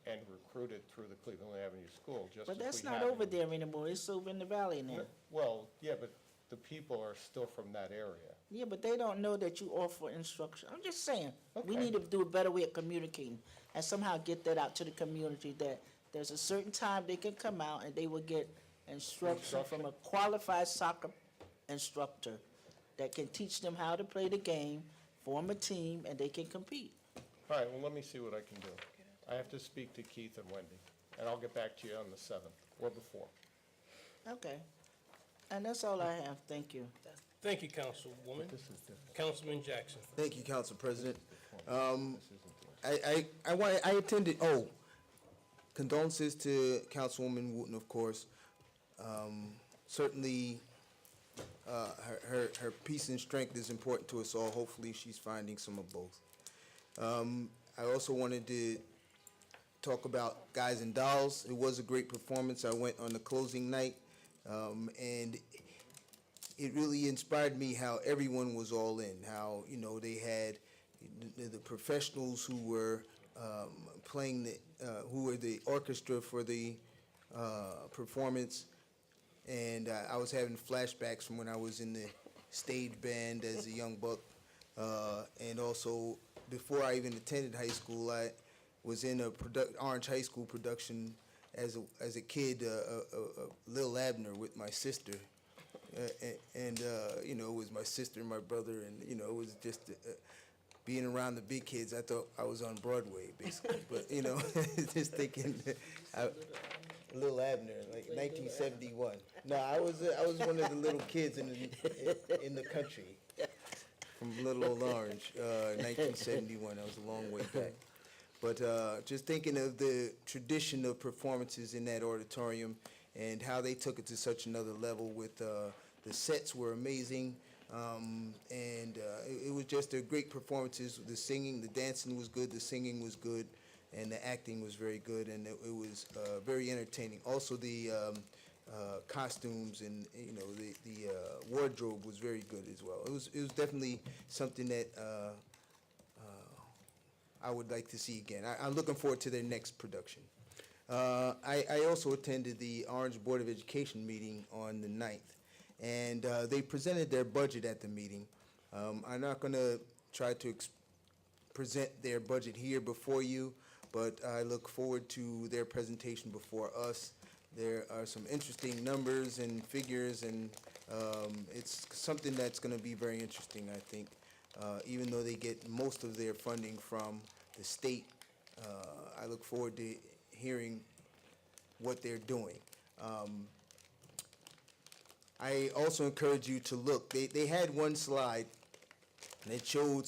and recruited through the Cleveland Avenue School, just as But we that's not have over in- there anymore, it's over in the valley now. Well, yeah, but the people are still from that area. Yeah, but they don't know that you offer instruction. I'm just saying, we Okay. need to do a better way of communicating and somehow get that out to the community that there's a certain time they can come out and they will get instruction from a qualified soccer instructor that can teach them how to play the game, form a team, and they can compete. All right, well, let me see what I can do. I have to speak to Keith and Wendy, and I'll get back to you on the 7th or before. Okay. And that's all I have. Thank you. Thank you, Councilwoman. Councilman Jackson. Thank you, Council President. I attended, condolences to Councilwoman Wooten, of course. Certainly, her peace and strength is important to us all. Hopefully, she's finding some of both. I also wanted to talk about Guys and Dolls. It was a great performance. I went on the closing night, and it really inspired me how everyone was all in, how, they had the professionals who were playing who were the orchestra for the performance. And I was having flashbacks from when I was in the stage band as a young buck. And also, before I even attended high school, I was in a Orange High School production as a kid, Lil Abner with my sister. And you know, it was my sister and my brother, and, you know, it was just being around the big kids. I thought I was on Broadway, basically. But, you know, just thinking, Lil Abner, like 1971. No, I was one of the little kids in the country from Little Old Orange, 1971. That was a long way back. But just thinking of the tradition of performances in that auditorium and how they took it to such another level with the sets were amazing. And it was just a great performances. The singing, the dancing was good, the singing was good, and the acting was very good, and it was very entertaining. Also, the costumes and, you know, the wardrobe was very good as well. It was definitely something that I would like to see again. I'm looking forward to their next production. I also attended the Orange Board of Education meeting on the 9th, and they presented their budget at the meeting. I'm not going to try to present their budget here before you, but I look forward to their presentation before us. There are some interesting numbers and figures, and it's something that's going to be very interesting, I think. Even though they get most of their funding from the state, I look forward to hearing what they're doing. I also encourage you to look. They had one slide that showed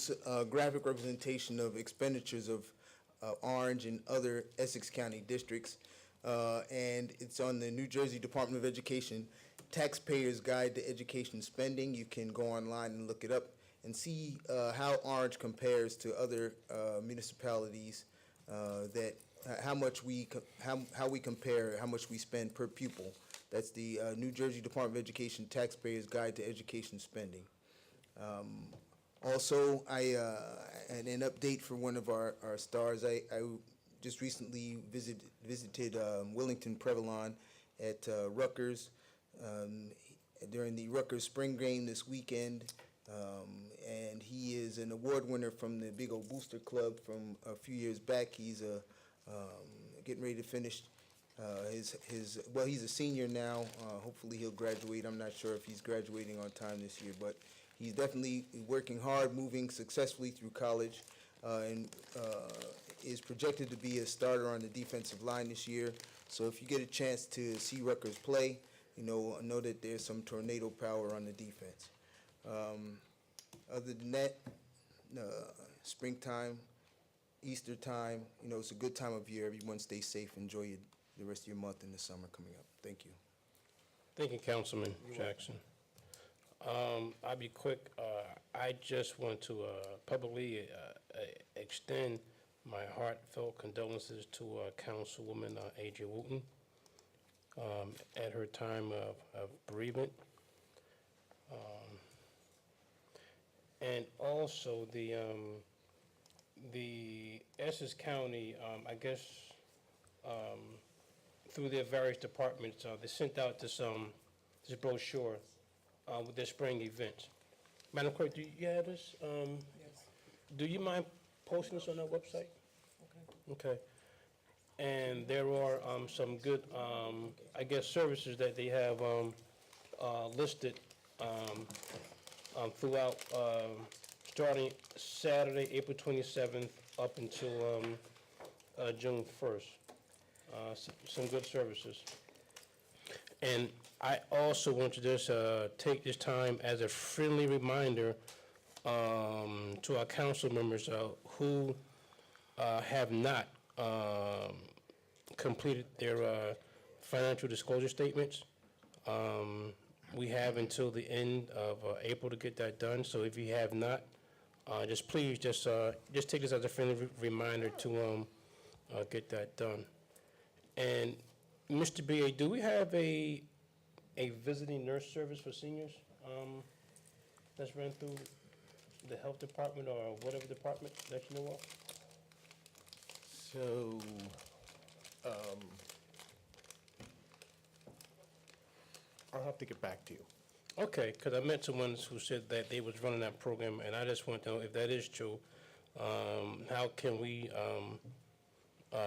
graphic representation of expenditures of Orange and other Essex County districts, and it's on the New Jersey Department of Education Taxpayers Guide to Education Spending. You can go online and look it up and see how Orange compares to other municipalities, how we compare how much we spend per pupil. That's the New Jersey Department of Education Taxpayers Guide to Education Spending. Also, and an update for one of our stars, I just recently visited Willington Prevalon at Rutgers during the Rutgers spring game this weekend. And he is an award winner from the Big O Booster Club from a few years back. He's getting ready to finish well, he's a senior now. Hopefully he'll graduate. I'm not sure if he's graduating on time this year, but he's definitely working hard, moving successfully through college, and is projected to be a starter on the defensive line this year. So if you get a chance to see Rutgers play, know that there's some tornado power on the defense. Other than that, springtime, Easter time, it's a good time of year. Everyone stay safe. Enjoy the rest of your month and the summer coming up. Thank you. Thank you, Councilman Jackson. I'll be quick. I just want to publicly extend my heartfelt condolences to Councilwoman A.J. Wooten at her time of bereavement. And also the Essex County, I guess, through their various departments, they sent out this brochure with their spring events. Madam Clerk, do you have this? Yes. Do you mind posting this on our website? Okay. And there are some good, I guess, services that they have listed throughout, starting Saturday, April 27th, up until June 1st. Some good services. And I also want to just take this time as a friendly reminder to our council members who have not completed their financial disclosure statements. We have until the end of April to get that done. So if you have not, just please just take this as a friendly reminder to get that done. And Mr. B.A., do we have a visiting nurse service for seniors that's run through the health department or whatever department that you know of? So, I'll have to get back to you. Okay, because I met someone who said that they was running that program, and I just want to know if that is true. How can we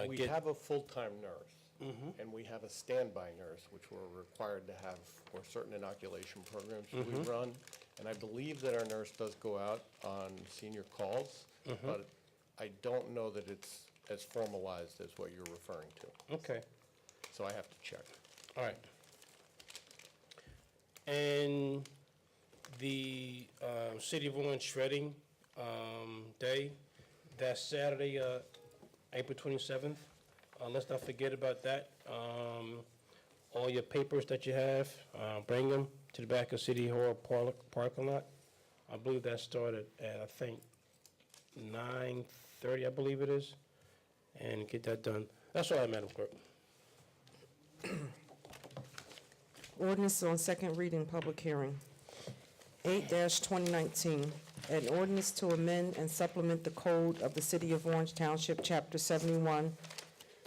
We get? have a full-time nurse. and we have a standby nurse, which we're required to have for certain inoculation programs we run. And I believe that our nurse does go out on senior calls, but I don't know that it's as formalized as what you're referring to. Okay, So I have to check. all right. And the City of Orange Shredding Day, that's Saturday, April 27th. Let's not forget about that. All your papers that you have, bring them to the back of City Hall parking lot. I believe that started at, I think, 9:30, I believe it is, and get that done. That's all, Madam Clerk. Ordinance on second reading, public hearing. 8-2019, an ordinance to amend and supplement the code of the City of Orange Township, Chapter 71,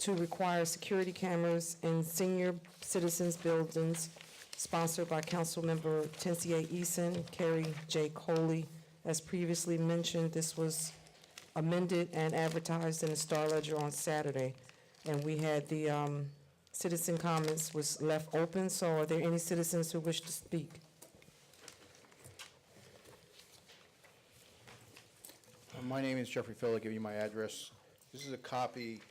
to require security cameras in senior citizens' buildings, sponsored by Councilmember Tensier Eason, Kerry J. Coley. As previously mentioned, this was amended and advertised in the Star Ledger on Saturday, and we had the citizen comments was left open, so are there any citizens who wish to speak? My name is Jeffrey Phil. I'll give you my address. This is a copy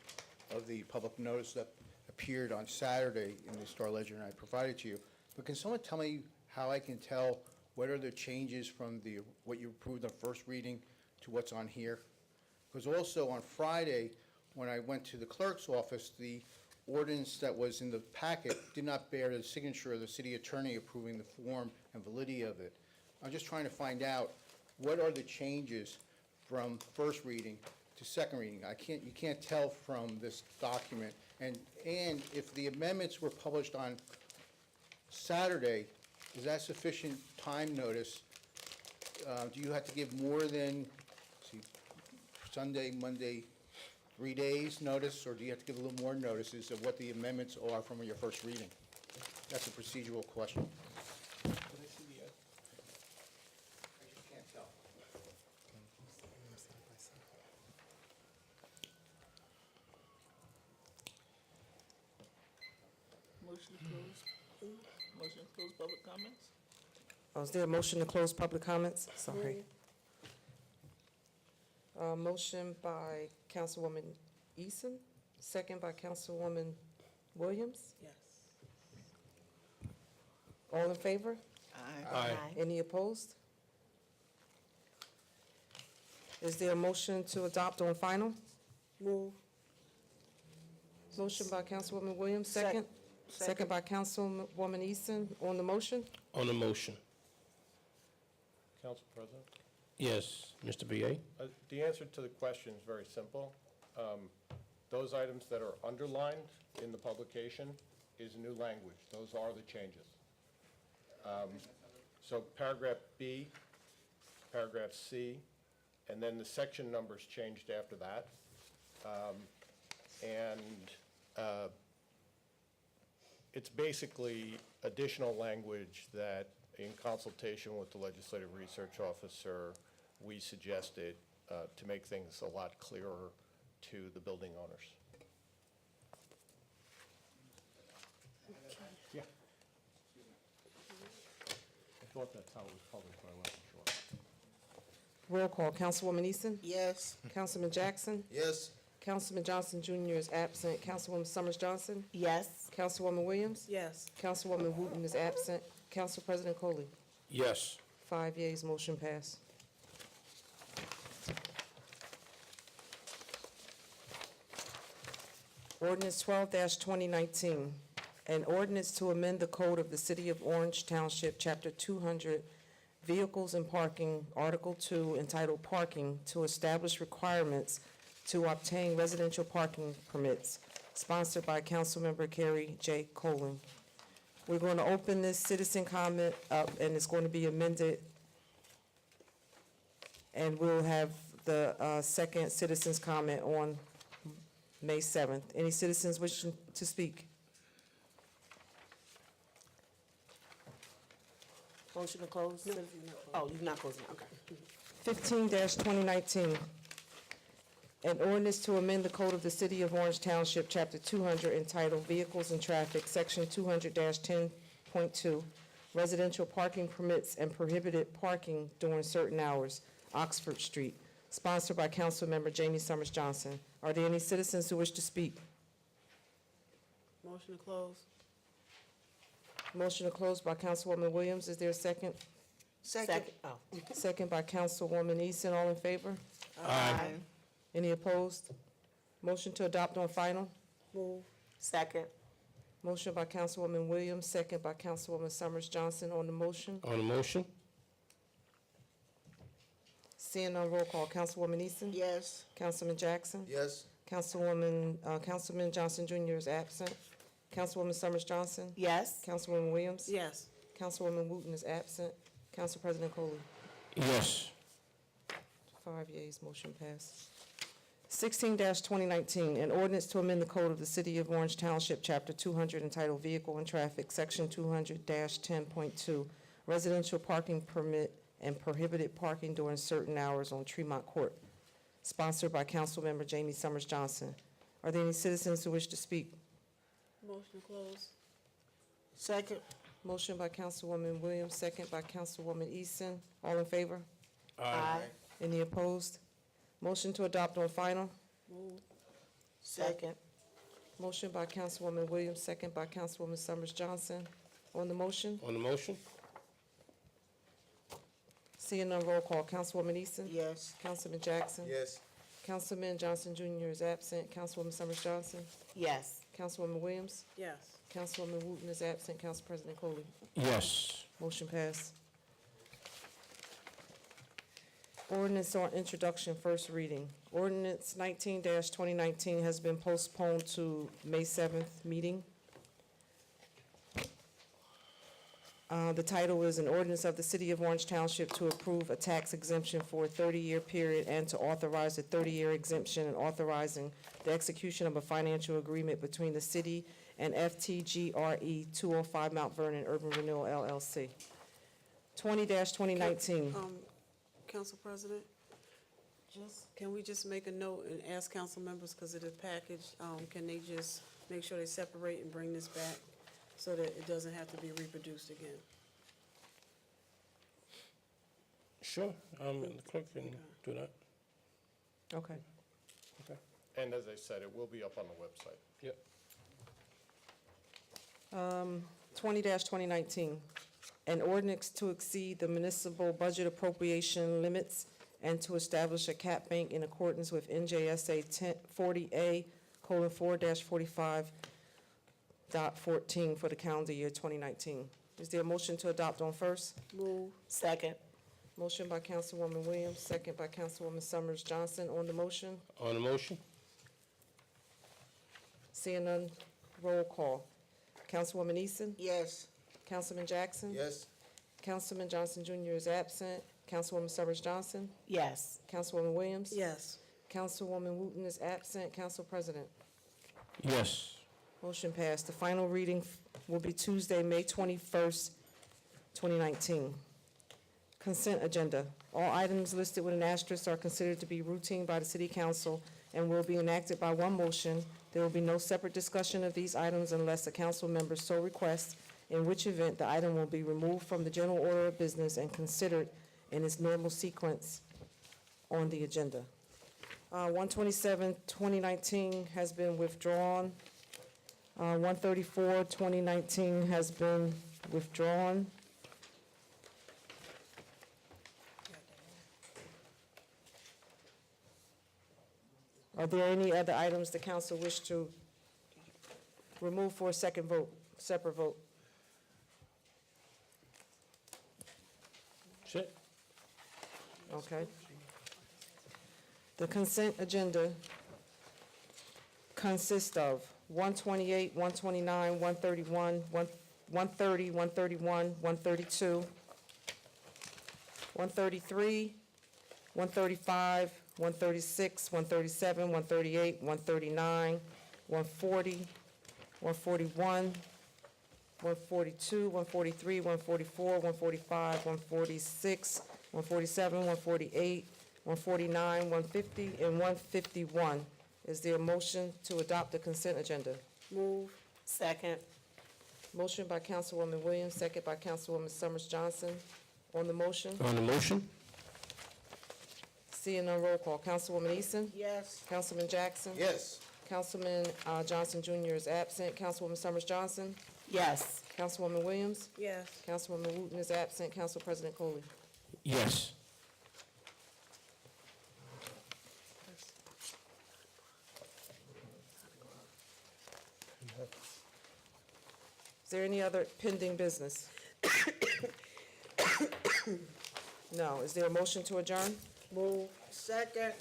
of the public notice that appeared on Saturday in the Star Ledger, and I provided to you. But can someone tell me how I can tell what are the changes from what you approved on first reading to what's on here? Because also on Friday, when I went to the clerk's office, the ordinance that was in the packet did not bear the signature of the city attorney approving the form and validity of it. I'm just trying to find out what are the changes from first reading to second reading. You can't tell from this document. And if the amendments were published on Saturday, is that sufficient time notice? Do you have to give more than, Sunday, Monday, 3 days notice, or do you have to give a little more notices of what the amendments are from your first reading? That's a procedural question. I just can't tell. Motion to close. Motion to close public comments? Oh, is there a motion to close public comments? Sorry. Motion by Councilwoman Eason, second by Councilwoman Williams. Yes. All in favor? Aye. Any opposed? Is there a motion to adopt on final? Move. Motion by Councilwoman Williams, second. Second by Councilwoman Eason. On the motion? On the motion. Council President? Yes, Mr. B.A.? The answer to the question is very simple. Those items that are underlined in the publication is new language. Those are the changes. So paragraph B, paragraph C, and then the section numbers changed after that. It's basically additional language that, in consultation with the Legislative Research Officer, we suggested to make things a lot clearer to the building owners. Yeah. I thought that's how it was published, but I wasn't sure. Roll call. Councilwoman Eason? Yes. Councilman Jackson? Yes. Councilman Johnson Jr. is absent. Councilwoman Summers Johnson? Yes. Councilwoman Williams? Yes. Councilwoman Wooten is absent. Council President Coley? Yes. 5 yeas, motion passed. Ordinance 12-2019, an ordinance to amend the code of the City of Orange Township, Chapter 200, Vehicles and Parking, Article 2, entitled Parking, to establish requirements to obtain residential parking permits, sponsored by Councilmember Kerry J. Colon. We're going to open this citizen comment up, and it's going to be amended, and we'll have the second citizen's comment on May 7th. Any citizens wishing to speak? Motion to close? Oh, you're not closing, okay. 15-2019, An ordinance to amend the Code of the City of Orange Township, Chapter 200, entitled Vehicles and Traffic, Section 200-10.2, Residential Parking Permits and Prohibited Parking During Certain Hours, Oxford Street, sponsored by Councilmember Jamie Summers Johnson. Are there any citizens who wish to speak? Motion to close. Motion to close by Councilwoman Williams. Is there a second? Second. Second by Councilwoman Easton. All in favor? Aye. Any opposed? Motion to adopt on final. Move. Second. Motion by Councilwoman Williams, second by Councilwoman Summers Johnson. On the motion, On the motion? seeing none, roll call. Councilwoman Easton? Yes. Councilman Jackson? Yes. Councilman Johnson Jr. is absent. Councilwoman Summers Johnson? Yes. Councilwoman Williams? Yes. Councilwoman Wooten is absent. Council President Coley? Yes. 5 yeas, motion passed. 16-2019, an ordinance to amend the Code of the City of Orange Township, Chapter 200, entitled Vehicle and Traffic, Section 200-10.2, Residential Parking Permit and Prohibited Parking During Certain Hours on Tremont Court, sponsored by Councilmember Jamie Summers Johnson. Are there any citizens who wish to speak? Motion to close. Second. Motion by Councilwoman Williams, second by Councilwoman Easton. All in favor? Aye. Any opposed? Motion to adopt on final. Move. Second. Motion by Councilwoman Williams, second by Councilwoman Summers Johnson. On the motion, On the motion? seeing none, roll call. Councilwoman Easton? Yes. Councilman Jackson? Yes. Councilman Johnson Jr. is absent. Councilwoman Summers Johnson? Yes. Councilwoman Williams? Yes. Councilwoman Wooten is absent. Council President Coley? Yes. Motion passed. Ordinance on introduction, first reading. Ordinance 19-2019 has been postponed to May 7th meeting. The title is an ordinance of the City of Orange Township to approve a tax exemption for a 30-year period and to authorize a 30-year exemption and authorizing the execution of a financial agreement between the city and FTGRE 205 Mount Vernon Urban Renewal LLC. 20-2019. Council President, can we just make a note and ask council members, because it is packaged, can they just make sure they separate and bring this back so that it doesn't have to be reproduced again? Sure. The clerk can do that. Okay. Okay. And as I said, it will be up on the website. Yep. 20-2019, an ordinance to exceed the municipal budget appropriation limits and to establish a cap bank in accordance with NJSA 40A:45.14 for the calendar year 2019. Is there a motion to adopt on first? Move. Second. Motion by Councilwoman Williams, second by Councilwoman Summers Johnson. On the motion, On the motion? seeing none, roll call. Councilwoman Easton? Yes. Councilman Jackson? Yes. Councilman Johnson Jr. is absent. Councilwoman Summers Johnson? Yes. Councilwoman Williams? Yes. Councilwoman Wooten is absent. Council President? Yes. Motion passed. The final reading will be Tuesday, May 21st, 2019. Consent agenda. All items listed with an asterisk are considered to be routine by the City Council and will be enacted by one motion. There will be no separate discussion of these items unless a council member so requests, in which event the item will be removed from the general order of business and considered in its normal sequence on the agenda. 127, 2019 has been withdrawn. 134, 2019 has been withdrawn. Are there any other items the council wish to remove for a second vote, separate vote? Sit. Okay. The consent agenda consists of 128, 129, 131, 130, 131, 132, 133, 135, 136, 137, 138, 139, 140, 141, 142, 143, 144, 145, 146, 147, 148, 149, 150, and 151. Is there a motion to adopt the consent agenda? Move. Second. Motion by Councilwoman Williams, second by Councilwoman Summers Johnson. On the motion, On the motion? seeing none, roll call. Councilwoman Easton? Yes. Councilman Jackson? Yes. Councilman Johnson Jr. is absent. Councilwoman Summers Johnson? Yes. Councilwoman Williams? Yes. Councilwoman Wooten is absent. Council President Coley? Yes. Is there any other pending business? No. Is there a motion to adjourn? Move. Second.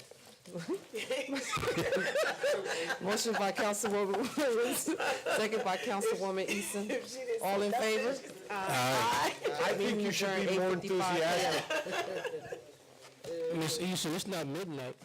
Motion by Councilwoman Williams, second by Councilwoman Easton. All in favor? I think you should be more enthusiastic. Ms. Eason, it's not midnight.